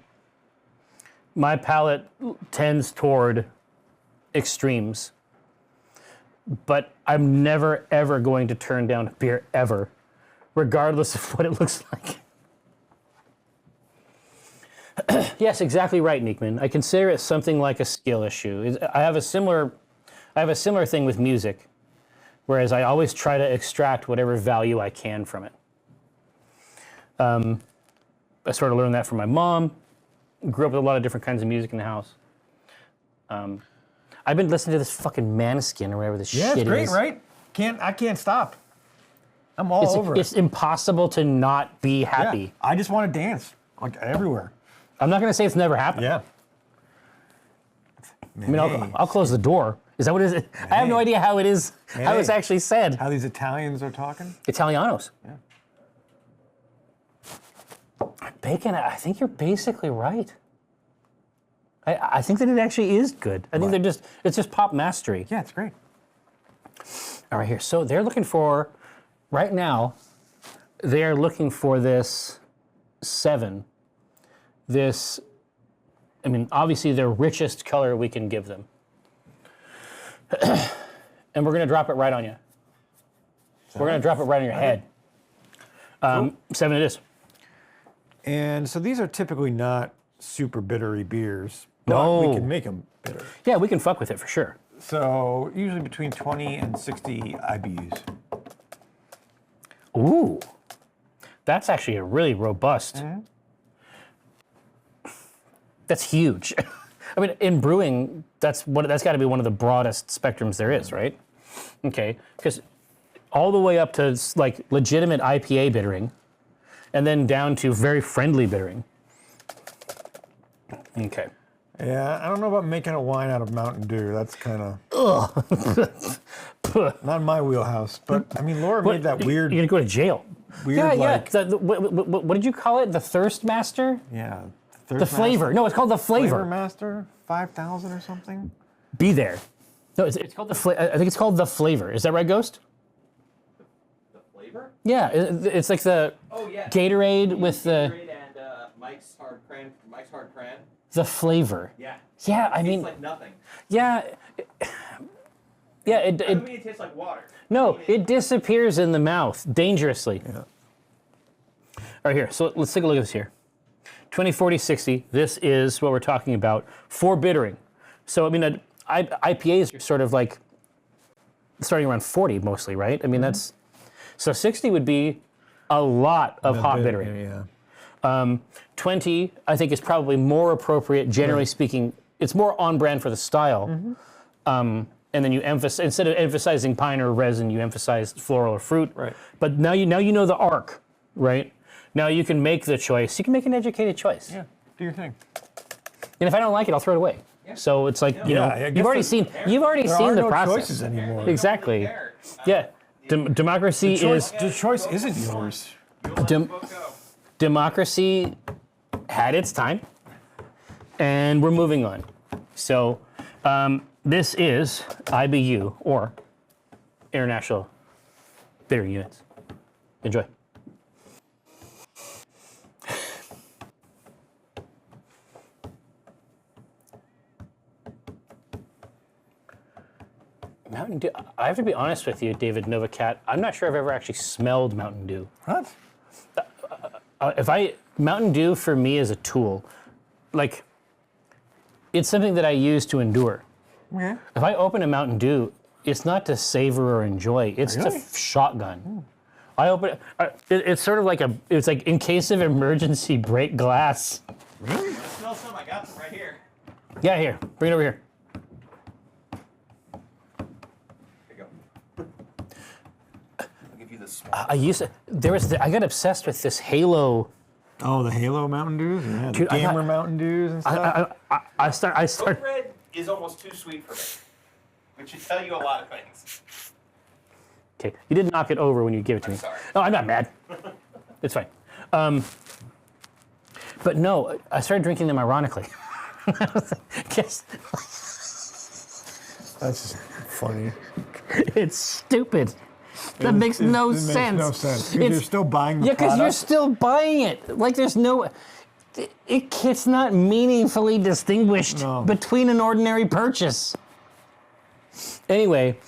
my palate tends toward extremes. But I'm never, ever going to turn down a beer, ever, regardless of what it looks like. Yes, exactly right, Nickman. I consider it something like a skill issue. I have a similar thing with music, whereas I always try to extract whatever value I can from it. I sort of learned that from my mom. Grew up with a lot of different kinds of music in the house. I've been listening to this fucking Maneskin or whatever this shit is. Yeah, it's great, right? I can't stop. I'm all over It's it. impossible to not be happy. Yeah, I just want to dance, like everywhere. I'm not going to say it's never happened. Yeah. I mean, I'll close the door. Is that what it is? I have no idea how it is, how it's actually said. How these Italians are talking? Italianos. Yeah. Bacon, I think you're basically right. I think that it actually is good. I think it's just pop mastery. Yeah, it's great. All right, here. So they're looking for, right now, they are looking for this 7. This, I mean, obviously the richest color we can give them. And we're going to drop it right on you. We're going to drop it right on your head. 7 it is. And so these are typically not super bittery beers, but No. we can make them bitter. Yeah, we can fuck with it for sure. So usually between 20 and 60 IBUs. Ooh, that's actually a really robust. That's huge. I mean, in brewing, that's got to be one of the broadest spectrums there is, right? Okay, because all the way up to like legitimate IPA bittering, and then down to very friendly bittering. Okay. Yeah, I don't know about making a wine out of Mountain Dew. That's kind of not my wheelhouse. But I mean, Laura made that weird. You're gonna go to jail. Weird, Yeah, like, yeah. What did you call it? The Thirst Master? yeah. The flavor. No, it's called the Flavor flavor. Master 5,000 or something. Be there. No, it's called I think it's called the flavor. Is that right, Ghost? The flavor? Yeah, it's like the Oh yeah. Gatorade with the Gatorade and Mike's Hard Cran. the flavor. Yeah. Yeah, I It mean, tastes like nothing. yeah, yeah. I don't mean it tastes like water. No, it disappears in the mouth dangerously. Yeah. All right, here. So let's take a look at this here. 20, 40, 60. This is what we're talking about for bittering. So I mean, IPAs are sort of like starting around 40 mostly, right? I mean, that's so 60 would be a lot of hot bittering. Yeah. 20, I think, is probably more appropriate, generally speaking. It's more on brand for the style. And then you emphasize, instead of emphasizing pine or resin, you emphasize floral or fruit. Right. But now you know the arc, right? Now you can make the choice. You can make an educated choice. Yeah. Do your thing. And if I don't like it, I'll throw it away. So it's like, you know, I guess you've already seen the no process. choices anymore. Exactly. Yeah. Democracy is The choice isn't yours. democracy had its time, and we're moving on. So this is IBU, or International Bitter Units. Enjoy. Mountain Dew. I have to be honest with you, David Novacat. I'm not sure I've ever actually smelled Mountain Dew. What? Mountain Dew for me is a tool. Like, it's something that I use to endure. Okay. If I open a Mountain Dew, it's not to savor or enjoy. It's Really? to shotgun. I open it. It's sort of like it's like in case of emergency, break glass. Really? Smell some. I got some right here. Yeah, here. Bring it over here. Here you go. I'll give you the small. I got obsessed with this Halo. Oh, the Halo Mountain Dews? Yeah, Dude, the Gamer Mountain Dews and stuff? I start. Oat Red is almost too sweet for me, which should tell you a lot of things. Okay, you did knock it over when you gave it to me. sorry. No, I'm not mad. It's fine. But no, I started drinking them ironically. Guess That's funny. it's stupid. That makes no sense. It makes no sense. Because you're still buying the Yeah, because you're product. still buying it. Like there's no. It's not meaningfully distinguished No. between an ordinary purchase. Anyway,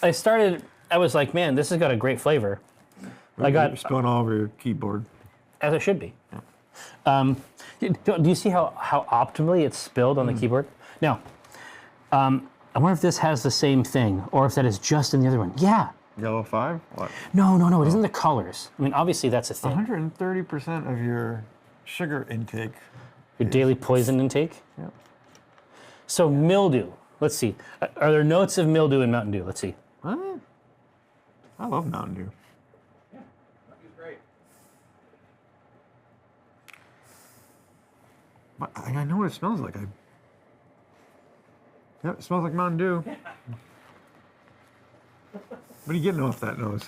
I was like, man, this has got a great flavor. You're spilling all over your keyboard. As it should be. Do you see how optimally it's spilled on the keyboard? Now, I wonder if this has the same thing, or if that is just in the other one. Yeah. Yellow 5? What? No, it isn't the colors. I mean, obviously that's a thing. 130% of your sugar intake. Your daily poison intake. Yep. So mildew. Let's see. Are there notes of mildew in Mountain Dew? Let's see. What? I love Mountain Dew. Yeah, that was great. But I know what it smells like. Yep, it smells like Mountain Dew. What are you getting off that nose?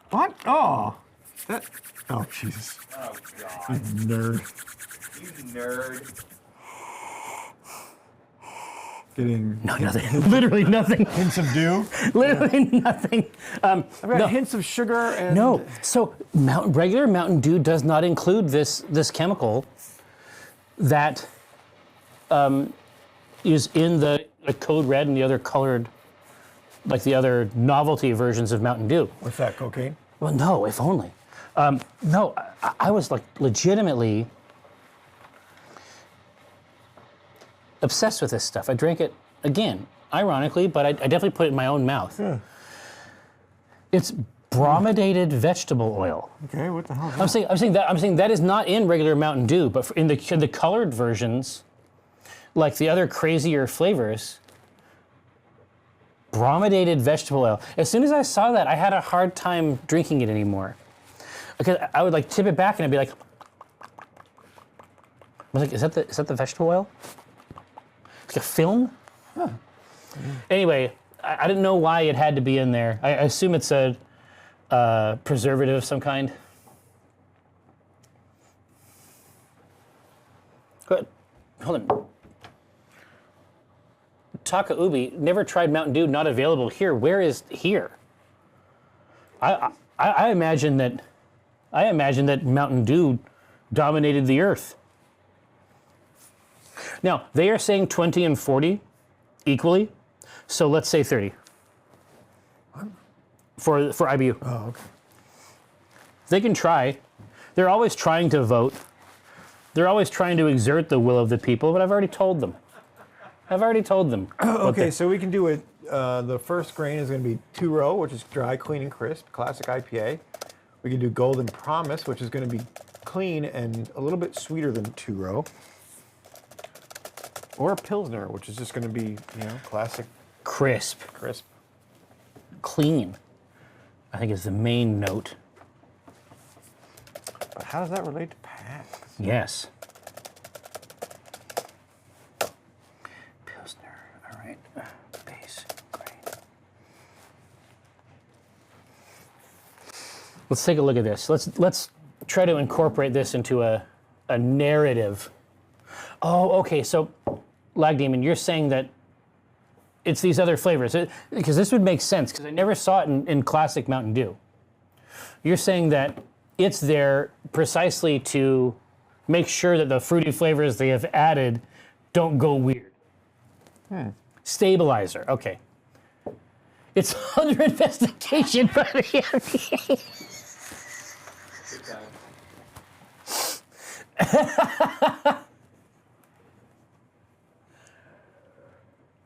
What? Oh, that. Oh, Jesus. Oh God, Nerd. you nerd. Getting No, nothing. Literally nothing. hints of dew. Literally nothing. I've got No. hints of sugar and. No. So regular Mountain Dew does not include this chemical that is in the Code Red and the other colored, like the other novelty versions of Mountain Dew. What's that, cocaine? Well, no, if only. No, I was like legitimately obsessed with this stuff. I drank it again, ironically, but I definitely put it in my own mouth. Yeah. It's brominated vegetable oil. Okay, what the hell is that? I'm saying that is not in regular Mountain Dew, but in the colored versions, like the other crazier flavors, brominated vegetable oil. As soon as I saw that, I had a hard time drinking it anymore. Because I would like tip it back and I'd be like, I was like, is that the vegetable oil? It's like a film? Huh. Anyway, I didn't know why it had to be in there. I assume it's a preservative of some kind. Go ahead. Hold on. Taka Ubi, never tried Mountain Dew, not available here. Where is here? I imagine that Mountain Dew dominated the earth. Now, they are saying 20 and 40 equally, so let's say 30. For IBU. Oh, okay. They can try. They're always trying to vote. They're always trying to exert the will of the people, but I've already told them. Okay, so we can do it. The first grain is going to be 2-row, which is dry, clean, and crisp, classic IPA. We can do Golden Promise, which is going to be clean and a little bit sweeter than 2-row. Or Pilsner, which is just going to be, classic, Crisp, crisp. clean, I think is the main note. But how does that relate to PAX? Yes. Pilsner, all right. Base, grain. Let's take a look at this. Let's try to incorporate this into a narrative. Oh, okay, so Lag Demon, you're saying that it's these other flavors, because this would make sense, because I never saw it in classic Mountain Dew. You're saying that it's there precisely to make sure that the fruity flavors they have added don't go weird. Stabilizer, okay. It's under investigation by the FDA.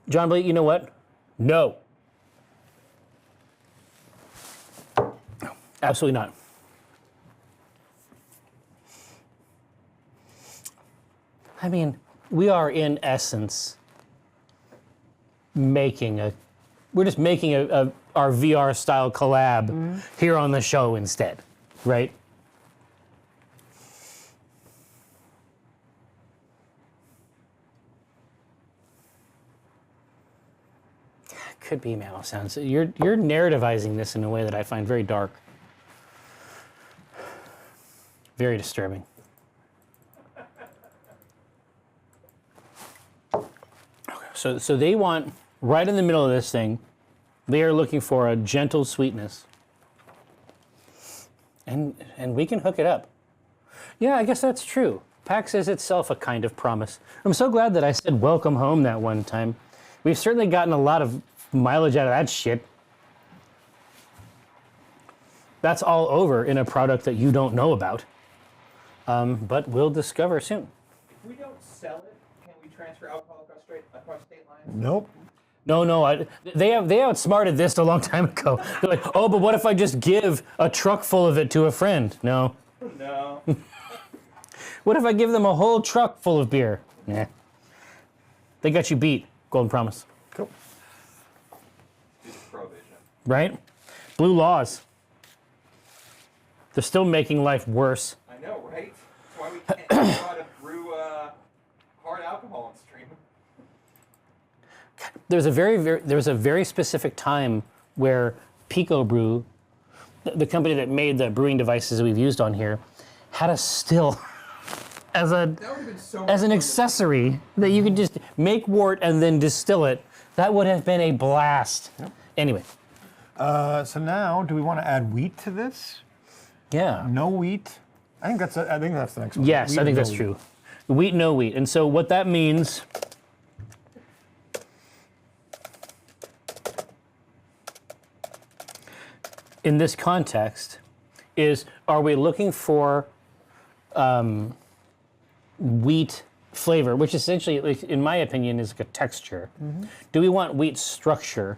John Blake, you know what? No. Absolutely not. I mean, we are in essence we're just making our VR style collab here on the show instead, right? Could be mammal sounds. You're narrativizing this in a way that I find very dark. Very disturbing. Okay, so they want, right in the middle of this thing, they are looking for a gentle sweetness. And we can hook it up. Yeah, I guess that's true. PAX is itself a kind of promise. I'm so glad that I said welcome home that one time. We've certainly gotten a lot of mileage out of that shit. That's all over in a product that you don't know about. But we'll discover soon. If we don't sell it, can we transfer alcohol across state lines? Nope. No, they outsmarted this a long time ago. They're like, oh, but what if I just give a truck full of it to a friend? No. No. What if I give them a whole truck full of beer? Nah. They got you beat. Golden Promise. Cool. Prohibition. Right? Blue laws. They're still making life worse. I know, right? That's why we can't know how to brew hard alcohol on stream. There was a very specific time where Pico Brew, the company that made the brewing devices that we've used on here, had a still as an accessory that you could just make wort and then distill it. That would have been a blast. Yep. Anyway. So now, do we want to add wheat to this? Yeah. No wheat. I think that's the next one. Yes, Wheat I think or that's no true. Wheat, no wheat. And so what that means in this context is, are we looking for wheat flavor, which essentially, like, in my opinion, is like a texture? Mm-hmm. Do we want wheat structure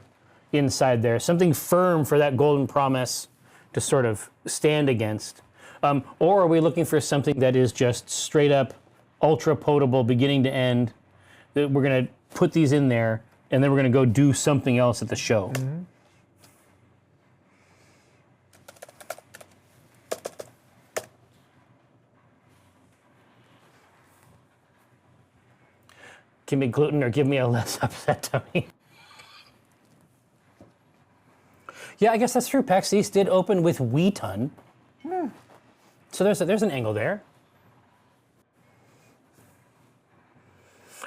inside there? Something firm for that Golden Promise to sort of stand against? Or are we looking for something that is just straight up ultra potable beginning to end, that we're going to put these in there and then we're going to go do something else at the show? Mm-hmm. Give me gluten or give me a less upset tummy. Yeah, I guess that's true. PAX East did open with Wheaton. So there's an angle there.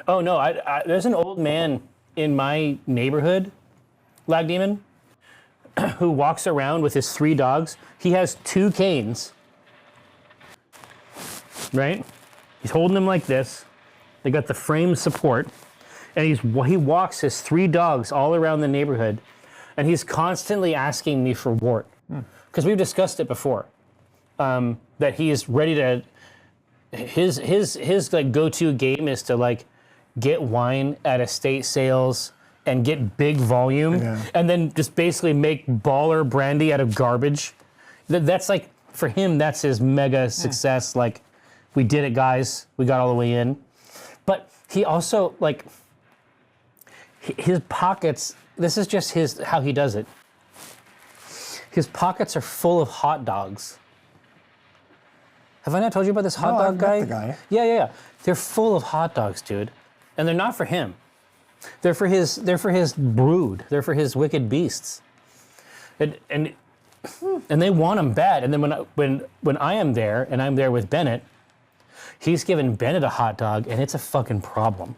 Oh no, there's an old man in my neighborhood, Lag Demon, who walks around with his 3 dogs. He has 2 canes, right? He's holding them like this. They got the frame support, and he walks his 3 dogs all around the neighborhood, and he's constantly asking me for wort, because we've discussed it before. That he is ready to, his like go-to game is to like get wine at estate sales and get big volume, and then just basically make baller brandy out of garbage. That's like, for him, that's his mega success. Like, we did it, guys. We got all the way in. But he also, like, his pockets, this is just how he does it. His pockets are full of hot dogs. Have I not told you about this hot dog guy? Met the guy. Yeah. They're full of hot dogs, dude. And they're not for him. They're for his brood. They're for his wicked beasts. And they want them bad. And then when I am there, and I'm there with Bennett, he's given Bennett a hot dog, and it's a fucking problem.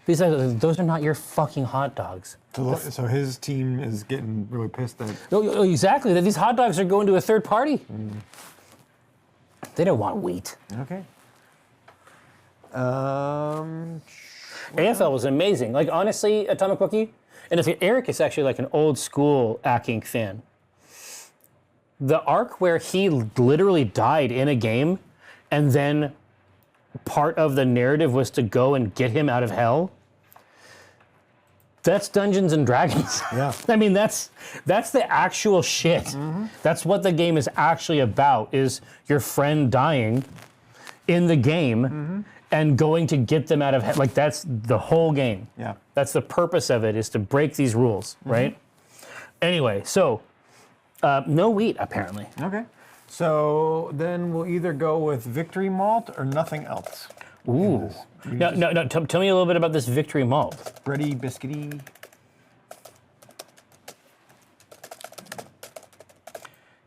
Those are not your fucking hot dogs. So his team is getting really pissed at... Oh, exactly. These hot dogs are going to a third party. They don't want wheat. Okay. AFL was amazing. Like, honestly, Atomic Wookie, and Eric is actually like an old school Ink fan. The arc where he literally died in a game, and then part of the narrative was to go and get him out of hell. That's Dungeons and Dragons. Yeah. I mean, that's the actual shit. Mm-hmm. That's what the game is actually about, is your friend dying in the game and going to get them out of hell. Like, that's the whole game. Yeah. That's the purpose of it, is to break these rules, right? Anyway, so no wheat, apparently. Okay. So then we'll either go with Victory Malt or nothing else. Ooh. No. Tell me a little bit about this Victory Malt. Bready, biscuity.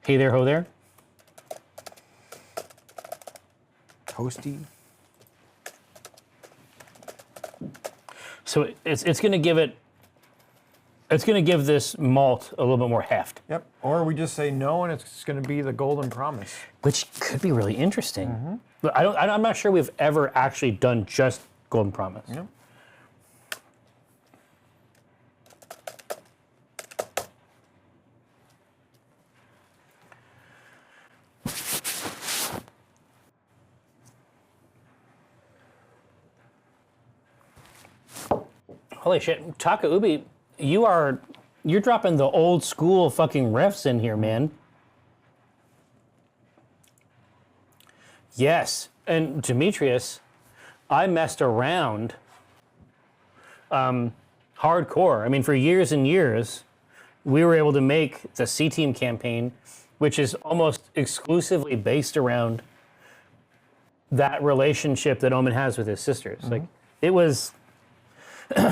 Hey there, ho there. Toasty. So it's going to give it. It's going to give this malt a little bit more heft. Yep. Or we just say no, and it's going to be the Golden Promise. Which could be really interesting. But I'm not sure we've ever actually done just Golden Promise. Yep. Holy shit, Taka Ubi, you're dropping the old school fucking refs in here, man. Yes, and Demetrius, I messed around hardcore. I mean, for years and years, we were able to make the C-Team campaign, which is almost exclusively based around that relationship that Omin has with his sisters. Like, it was...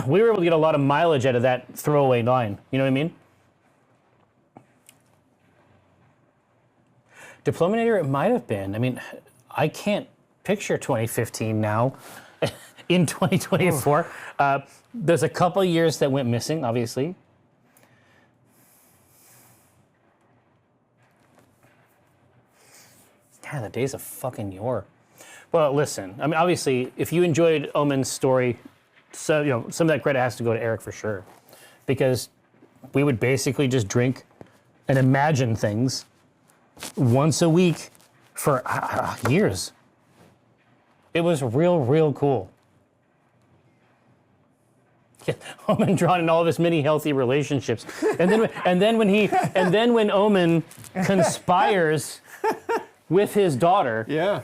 we were able to get a lot of mileage out of that throwaway line. You know what I mean? Diplominator, it might have been. I mean, I can't picture 2015 now in 2024. There's a couple years that went missing, obviously. Yeah, the days of fucking yore. Well, listen, I mean, obviously, if you enjoyed Omen's story, so, you know, some of that credit has to go to Eric for sure, because we would basically just drink and imagine things once a week for years. It was real cool. Yeah, Omin Dran and all of his many healthy relationships, and then when Omin conspires with his daughter. Yeah.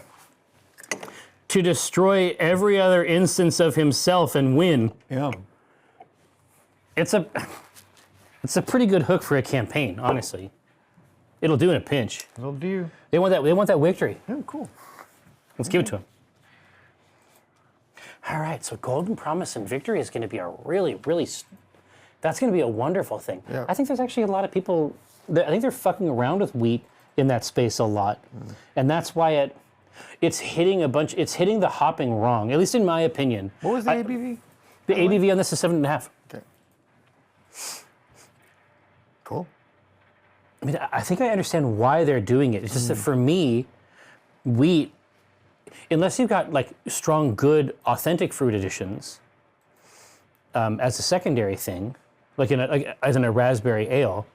To destroy every other instance of himself and win. Yeah. It's a pretty good hook for a campaign, honestly. It'll do in a pinch. It'll do. They want that victory. Oh, cool. Let's give it to him. All right, so Golden Promise and Victory is going to be a really, that's going to be a wonderful thing. Yeah. I think there's actually a lot of people, I think they're fucking around with wheat in that space a lot. And that's why it's hitting the hopping wrong, at least in my opinion. What was the ABV? The ABV on this is 7.5. Okay. Cool. I mean, I think I understand why they're doing it. It's just that for me, wheat, unless you've got like strong, good, authentic fruit additions as a secondary thing, like as in a raspberry ale,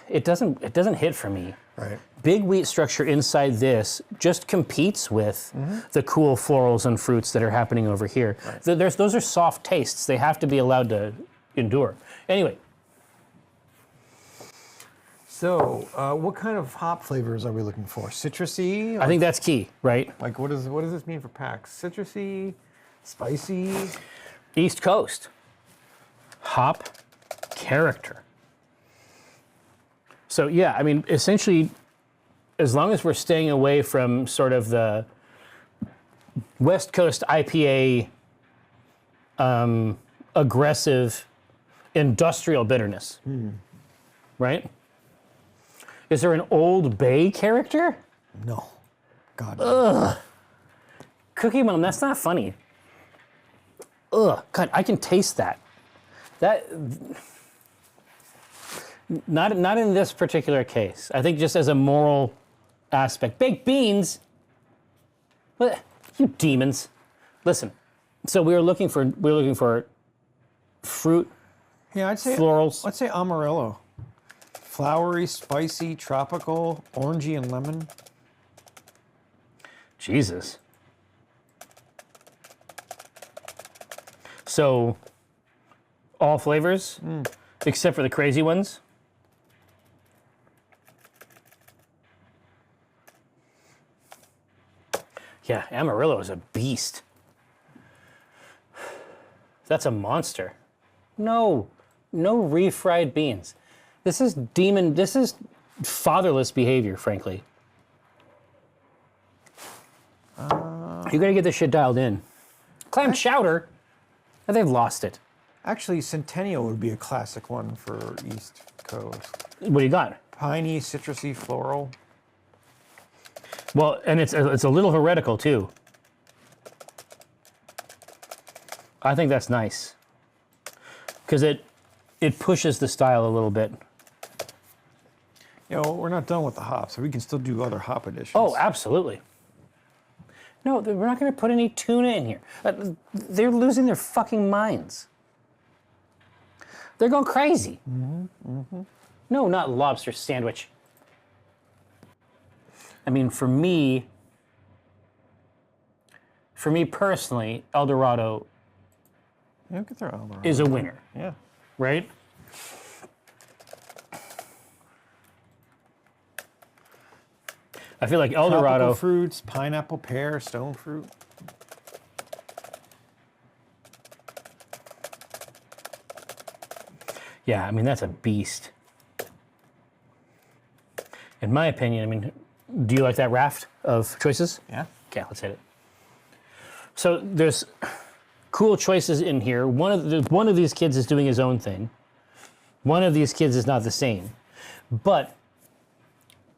it doesn't hit for me. Right. Big wheat structure inside this just competes with the cool florals and fruits that are happening over here. Right. Those are soft tastes. They have to be allowed to endure. Anyway. So, what kind of hop flavors are we looking for? Citrusy? I think that's key, right? Like, what does this mean for PAX? Citrusy, spicy? East Coast. Hop character. So, yeah, I mean, essentially, as long as we're staying away from sort of the West Coast IPA aggressive industrial bitterness, right? Is there an Old Bay character? No. God. Ugh. Cookie Monk, that's not funny. Ugh. God, I can taste that. Not in this particular case. I think just as a moral aspect. Baked beans? What? You demons. Listen, so we were looking for fruit, Yeah, I'd say florals. Let's say Amarillo. Flowery, spicy, tropical, orangey, and lemon. Jesus. So, all flavors, except for the crazy ones. Yeah, Amarillo is a beast. That's a monster. No refried beans. This is fatherless behavior, frankly. You gotta get this shit dialed in. Clam chowder? Oh, they've lost it. Actually, Centennial would be a classic one for East Coast. What do you got? Piney, citrusy, floral. Well, and it's a little heretical too. I think that's nice. Because it pushes the style a little bit. You know, we're not done with the hops, so we can still do other hop additions. Oh, absolutely. No, we're not going to put any tuna in here. They're losing their fucking minds. They're going crazy. No, not lobster sandwich. I mean, for me personally, El Dorado Yeah, we can throw Eldorado. is a winner, Yeah. right? I feel like El Dorado. Tropical fruits, pineapple, pear, stone fruit. Yeah, I mean, that's a beast. In my opinion, I mean, do you like that raft of choices? Yeah. Okay, let's hit it. So there's cool choices in here. One of these kids is doing his own thing. One of these kids is not the same. But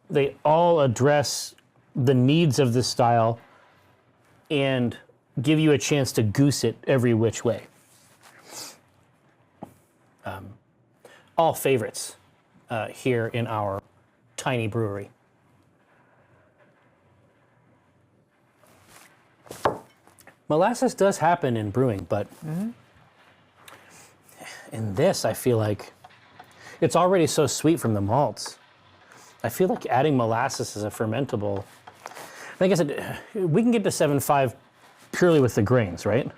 they all address the needs of the style and give you a chance to goose it every which way. All favorites here in our tiny brewery. Molasses does happen in brewing, but in this, I feel like it's already so sweet from the malts. I feel like adding molasses as a fermentable. Like I said, we can get to 7.5 purely with the grains, right?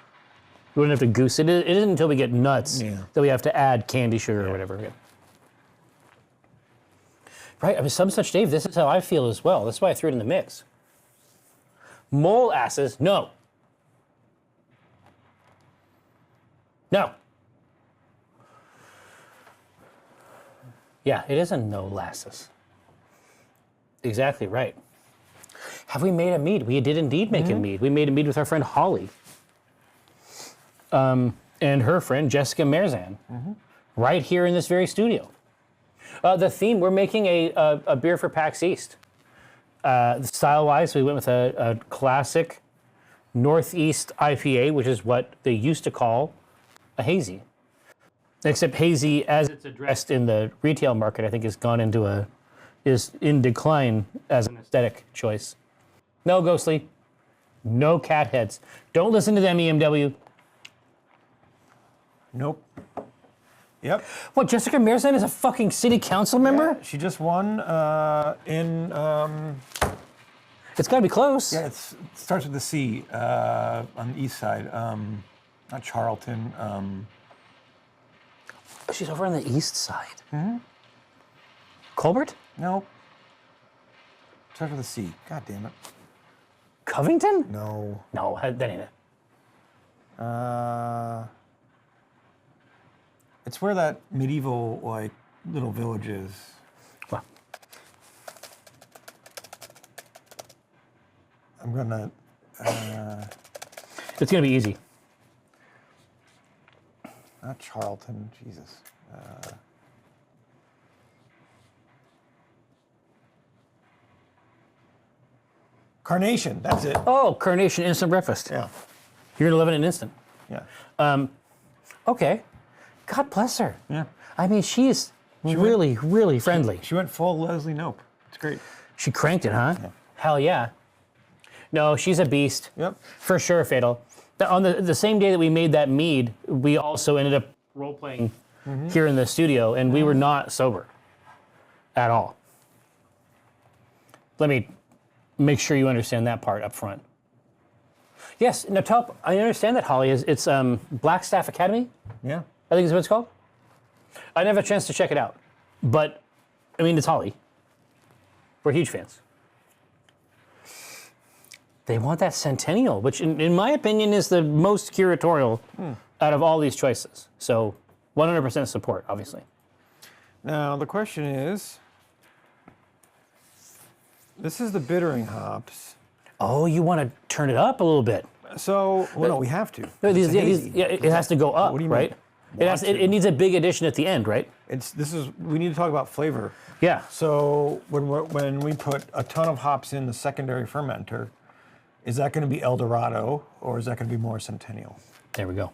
We wouldn't have to goose it. It isn't until we get nuts that we have to add candy sugar or whatever. Yeah. Right? I mean, some such Dave, this is how I feel as well. That's why I threw it in the mix. Molasses, no. No. Yeah, it is a no lasses. Exactly right. Have we made a mead? We did indeed make a mead. We made a mead with our friend Holly. And her friend Jessica Merzan. Right here in this very studio. The theme, we're making a beer for PAX East. Style-wise, we went with a classic Northeast IPA, which is what they used to call a hazy. Except hazy, as it's addressed in the retail market, I think is in decline as an aesthetic choice. No, Ghostly. No cat heads. Don't listen to them, EMW. Nope. Yep. What, Jessica Merzan is a fucking city council member? She just won in. It's got to be close. Yeah, it starts with the C on the east side. Not Charlton. She's over on the east side. Colbert? Nope. Starts with a C. God damn it. Covington? No. No, that ain't it. It's where that medieval like little village is. Well, I'm gonna. it's going to be easy. Not Charlton. Jesus. Carnation. That's it. Oh, Carnation Instant Breakfast. Yeah. You're going to love it in an instant. Yeah. Okay. God bless her. Yeah. I mean, she's really, really friendly. She went full Leslie Knope. It's great. She cranked it, huh? Yeah. Hell yeah. No, she's a beast. Yep. For sure, Fatal. On the same day that we made that mead, we also ended up role-playing here in the studio, and we were not sober at all. Let me make sure you understand that part up front. Yes, now I understand that, Holly. It's Blackstaff Academy? Yeah. I think is what it's called. I didn't have a chance to check it out, but, I mean, it's Holly. We're huge fans. They want that Centennial, which in my opinion is the most curatorial out of all these choices. So 100% support, obviously. Now the question is, this is the bittering hops. Oh, you want to turn it up a little bit. So, well, no, we have to. No, it has to go up, What do you right? mean? It needs a big addition at the end, right? We need to talk about flavor. Yeah. So when we put a ton of hops in the secondary fermenter, is that going to be El Dorado or is that going to be more Centennial? There we go.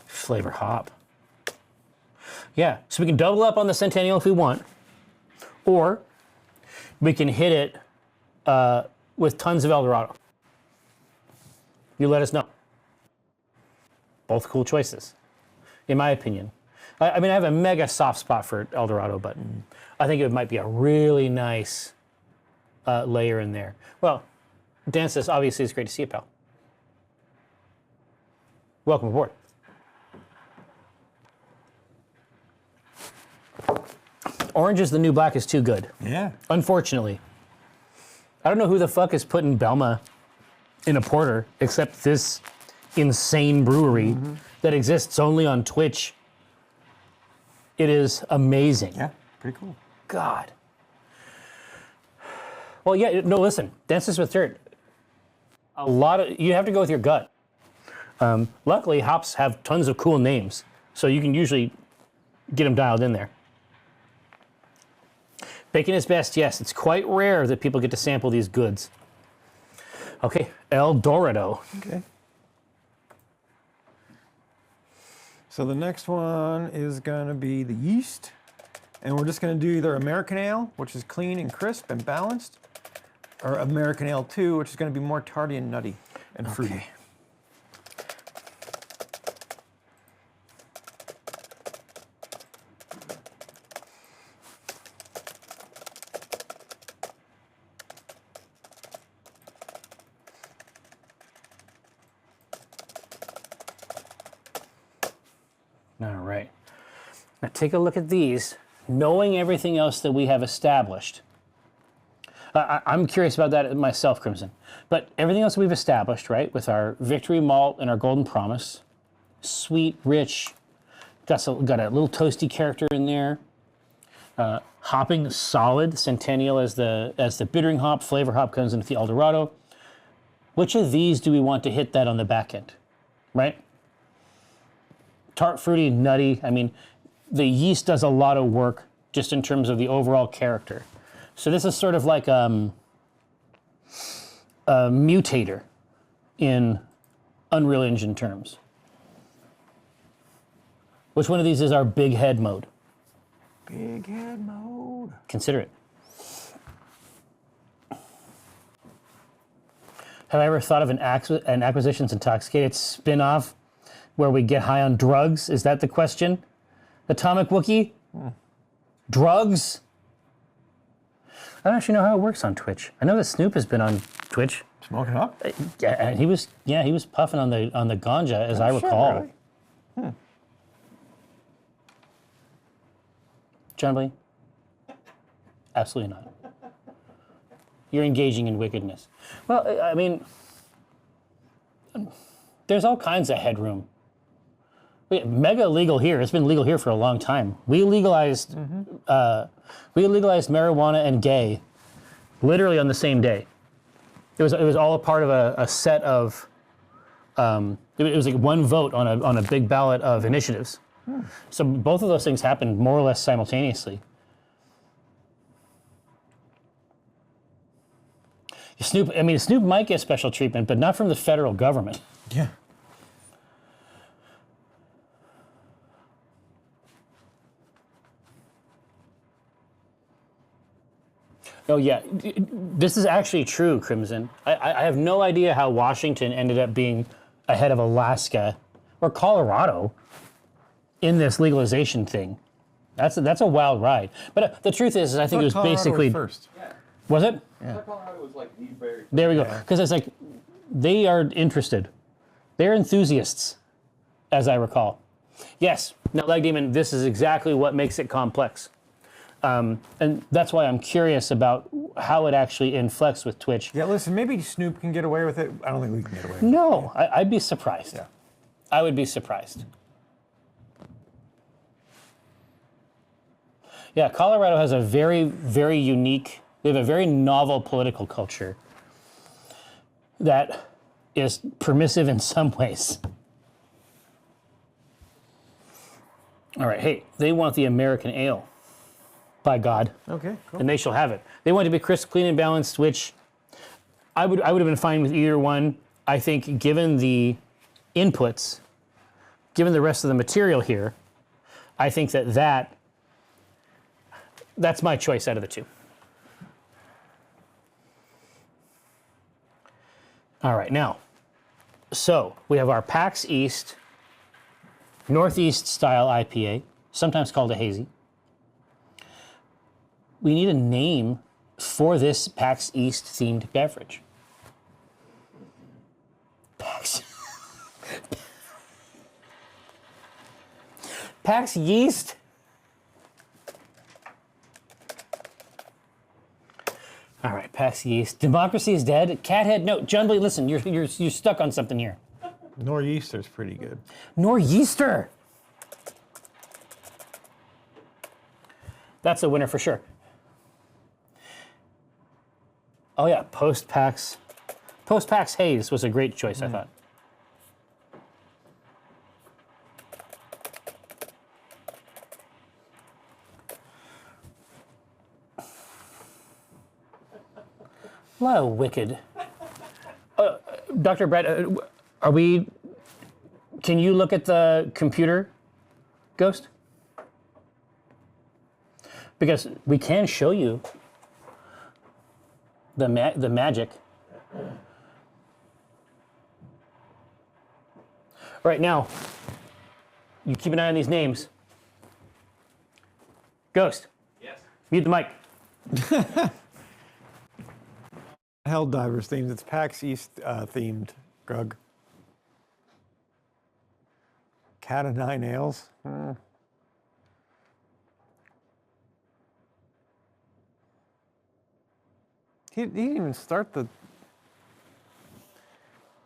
Flavor hop. Yeah, so we can double up on the Centennial if we want, or we can hit it with tons of El Dorado. You let us know. Both cool choices, in my opinion. I mean, I have a mega soft spot for El Dorado, but I think it might be a really nice layer in there. Well, Dan says, obviously, it's great to see you, pal. Welcome aboard. Orange is the new black is too good. Yeah. Unfortunately. I don't know who the fuck is putting Belma in a porter except this insane brewery that exists only on Twitch. It is amazing. Yeah, pretty cool. God. Well, yeah, no, listen. Dances with Dirt. You have to go with your gut. Luckily, hops have tons of cool names, so you can usually get them dialed in there. Bacon is best, yes. It's quite rare that people get to sample these goods. Okay, El Dorado. Okay. So the next one is going to be the yeast. And we're just going to do either American Ale, which is clean and crisp and balanced, or American Ale 2, which is going to be more tarty and nutty and fruity. Okay. All right. Now take a look at these, knowing everything else that we have established. I'm curious about that myself, Crimson. But everything else we've established, right, with our Victory Malt and our Golden Promise, sweet, rich, got a little toasty character in there. Hopping solid, Centennial as the bittering hop, flavor hop comes into the El Dorado. Which of these do we want to hit that on the back end, right? Tart, fruity, nutty. I mean, the yeast does a lot of work just in terms of the overall character. So this is sort of like a mutator in Unreal Engine terms. Which one of these is our big head mode? Big head mode. Consider it. Have I ever thought of an Acquisitions Intoxicated spin-off where we get high on drugs? Is that the question? Atomic Wookiee? Drugs? I don't actually know how it works on Twitch. I know that Snoop has been on Twitch. Smoking up? Yeah, and he was puffing on the ganja, as I recall. Really? John Blaine? Absolutely not. You're engaging in wickedness. Well, I mean, there's all kinds of headroom. Mega legal here. It's been legal here for a long time. We legalized marijuana and gay literally on the same day. It was all a part of a set of. It was like one vote on a big ballot of initiatives. So both of those things happened more or less simultaneously. Snoop might get special treatment, but not from the federal government. Yeah. Oh yeah, this is actually true, Crimson. I have no idea how Washington ended up being ahead of Alaska or Colorado in this legalization thing. That's a wild ride. But the truth is I think it was Colorado basically was first. Yeah. Was it? I thought Colorado was like the very. There we go. Because it's like they are interested. They're enthusiasts, as I recall. Yes. Now, Leg Demon, this is exactly what makes it complex. And that's why I'm curious about how it actually inflects with Twitch. Yeah, listen, maybe Snoop can get away with it. I don't think we can get away with it. No, I'd be surprised. Yeah. I would be surprised. Yeah, Colorado has a very, very unique, they have a very novel political culture that is permissive in some ways. All right, hey, they want the American ale. By God. Okay, cool. And they shall have it. They want it to be crisp, clean, and balanced, which I would have been fine with either one. I think given the inputs, given the rest of the material here, I think that's my choice out of the two. All right, now, so we have our PAX East, Northeast style IPA, sometimes called a hazy. We need a name for this PAX East themed beverage. PAX. PAX Yeast? All right, PAX Yeast. Democracy is dead. Cathead, no, John Blake, listen, you're stuck on something here. Nor'easter's pretty good. Nor'easter. That's a winner for sure. Oh yeah, post-PAX Haze was a great choice, I thought. A lot of wicked. Dr. Brett, can you look at the computer, Ghost? Because we can show you the magic. Right now, you keep an eye on these names. Ghost. Yes. Mute the mic. Helldivers themed. It's PAX East themed, Grug. Cat of Nine Ales. He didn't even start the...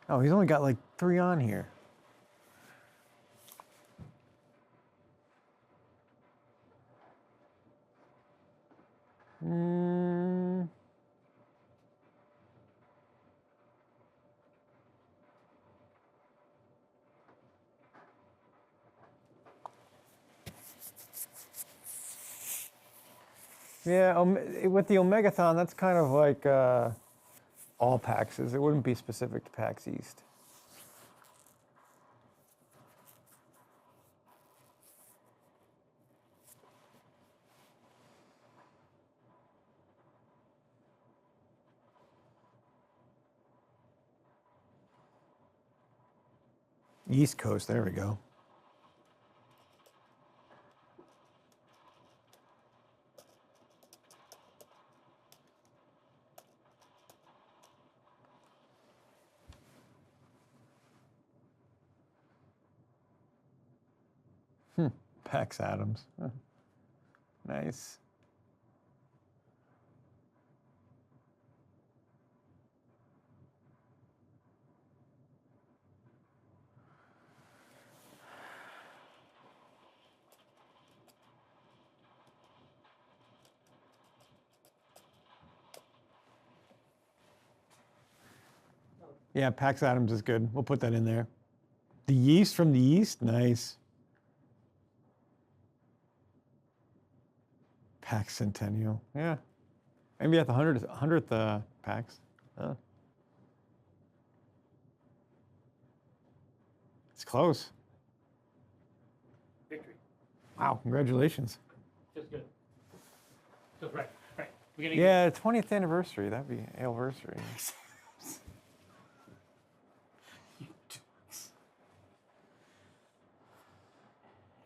Oh, he's only got like 3 on here. Yeah, with the Omegathon, that's kind of like all PAXs. It wouldn't be specific to PAX East. East Coast, there we go. PAX Adams. Huh. Nice. Yeah, PAX Adams is good. We'll put that in there. The yeast from the East, nice. PAX Centennial, yeah. Maybe at the 100th PAX. It's close. Victory. Wow, congratulations. Just good. Feels right. Right. Yeah, 20th anniversary. That'd be anniversary.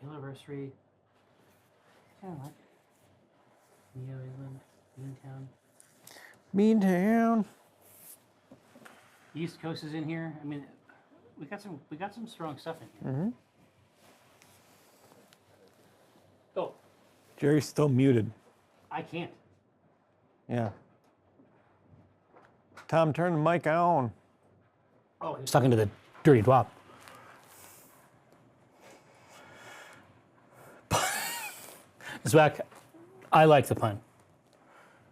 Anniversary. Kind of like Neo England, Beantown. Beantown. East Coast is in here. I mean, we got some strong stuff in here. Oh, Jerry's still muted. I can't. Yeah. Tom, turn the mic on. Oh, he's talking to the dirty dwap. Zwak, I like the pun.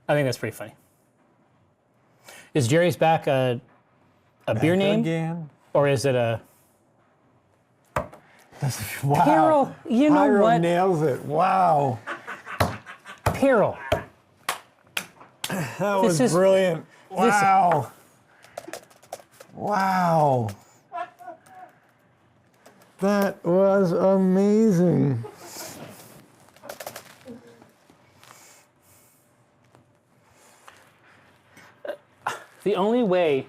I think that's pretty funny. Is Jerry's back a beer name? Again. Or is it a... Wow. Peril, you know Pyro what? nails it. Wow. Peril. That was is- brilliant. Wow. Wow. That was amazing. The only way...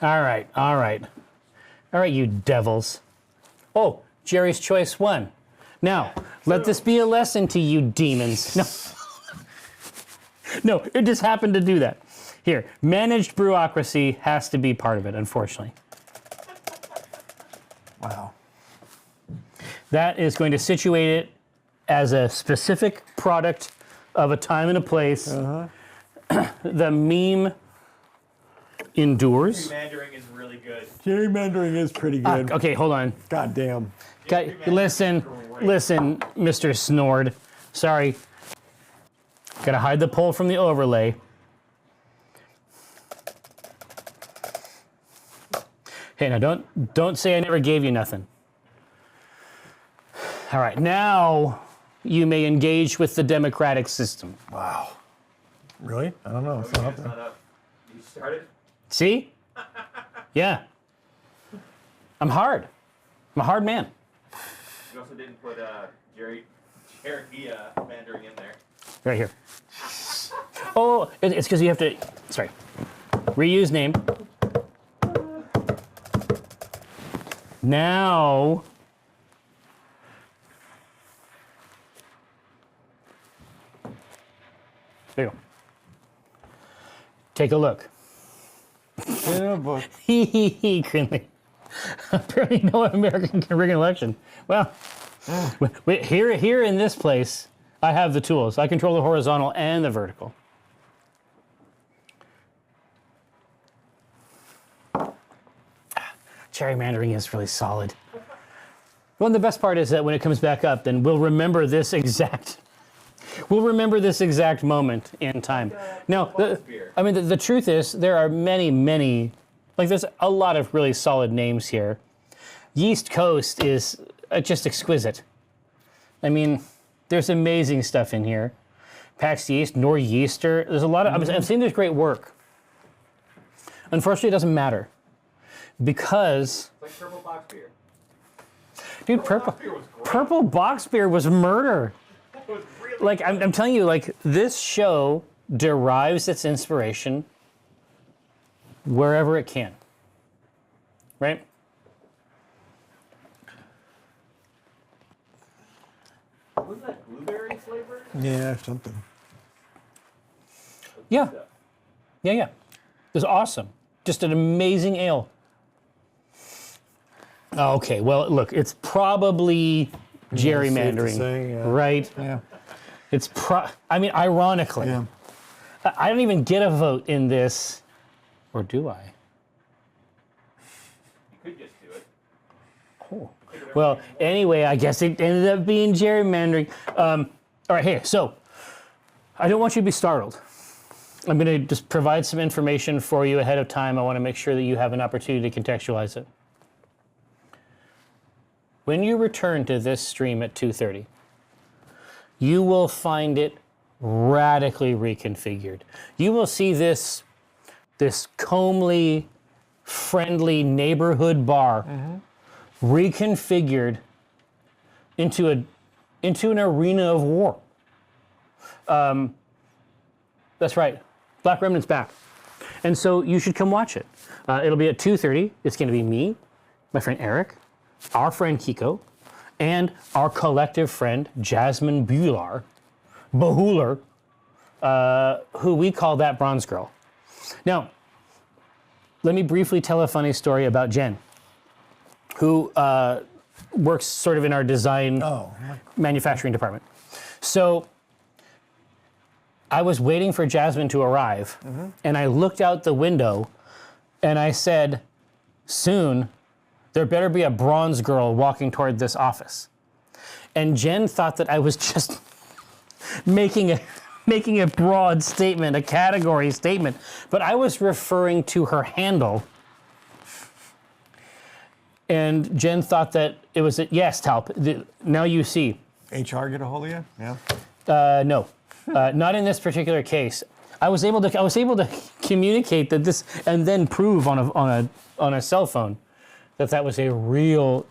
All right. All right, you devils. Oh, Jerry's Choice won. Now, let this be a lesson to you demons. No. No, it just happened to do that. Here, managed brewocracy has to be part of it, unfortunately. Wow. That is going to situate it as a specific product of a time and a place. The meme endures. Jerrymandering is really good. Jerrymandering is pretty good. Okay, hold on. God damn. Listen, Mr. Snord. Sorry. Gotta hide the pole from the overlay. Hey, now don't say I never gave you nothing. All right, now you may engage with the democratic system. Wow. Really? I don't know. It's not up It's there. not up. You started? See? Yeah. I'm hard. I'm a hard man. You also didn't put Jerrymandering in there. Right here. Oh, it's because you have to, sorry. Reuse name. Now, there you go. Take a look. Yeah, but Hee Grinley. Apparently no American can rig an election. Well, here in this place, I have the tools. I control the horizontal and the vertical. Jerrymandering is really solid. Well, and the best part is that when it comes back up, then we'll remember this exact moment in time. Now, the truth is, there are many, like there's a lot of really solid names here. Yeast Coast is just exquisite. I mean, there's amazing stuff in here. PAX East, Nor'easter, there's a lot of, I'm seeing there's great work. Unfortunately, it doesn't matter. Because, It's like purple box beer. dude, purple box beer was murder. It was really Like, I'm telling you, like, this show derives its inspiration wherever it can. Right? Was that blueberry flavor? yeah, something. Yeah. Yeah. It was awesome. Just an amazing ale. Okay, well, look, it's probably gerrymandering, say, yeah. right? Yeah. It's ironically, Yeah. I don't even get a vote in this, or do I? You could just do it. Oh. Well, anyway, I guess it ended up being gerrymandering. All right, hey, so I don't want you to be startled. I'm going to just provide some information for you ahead of time. I want to make sure that you have an opportunity to contextualize it. When you return to this stream at 2:30, you will find it radically reconfigured. You will see this comely, friendly neighborhood bar reconfigured into an arena of war. That's right. Black Remnant's back. And so you should come watch it. It'll be at 2:30. It's going to be me, my friend Eric, our friend Kiko, and our collective friend Jasmine Bahuler, who we call that Bronze Girl. Now, let me briefly tell a funny story about Jen, who works sort of in our design manufacturing department. So I was waiting for Jasmine to arrive, and I looked out the window, and I said, soon, there better be a bronze girl walking toward this office. And Jen thought that I was just making a broad statement, a category statement, but I was referring to her handle. And Jen thought that it was, yes, Talp, now you see. HR get a hold of you? Yeah. No, not in this particular case. I was able to communicate that this, and then prove on a cell phone that was a real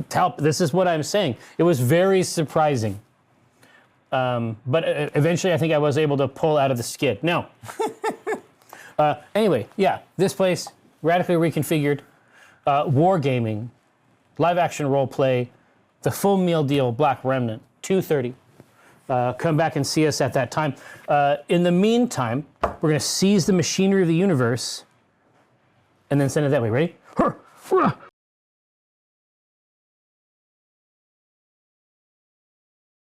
Talp. This is what I'm saying. It was very surprising. But eventually, I think I was able to pull out of the skid. Now, anyway, yeah, this place radically reconfigured. Wargaming, live action role play, the full meal deal, Black Remnant, 2:30. Come back and see us at that time. In the meantime, we're going to seize the machinery of the universe and then send it that way. Ready?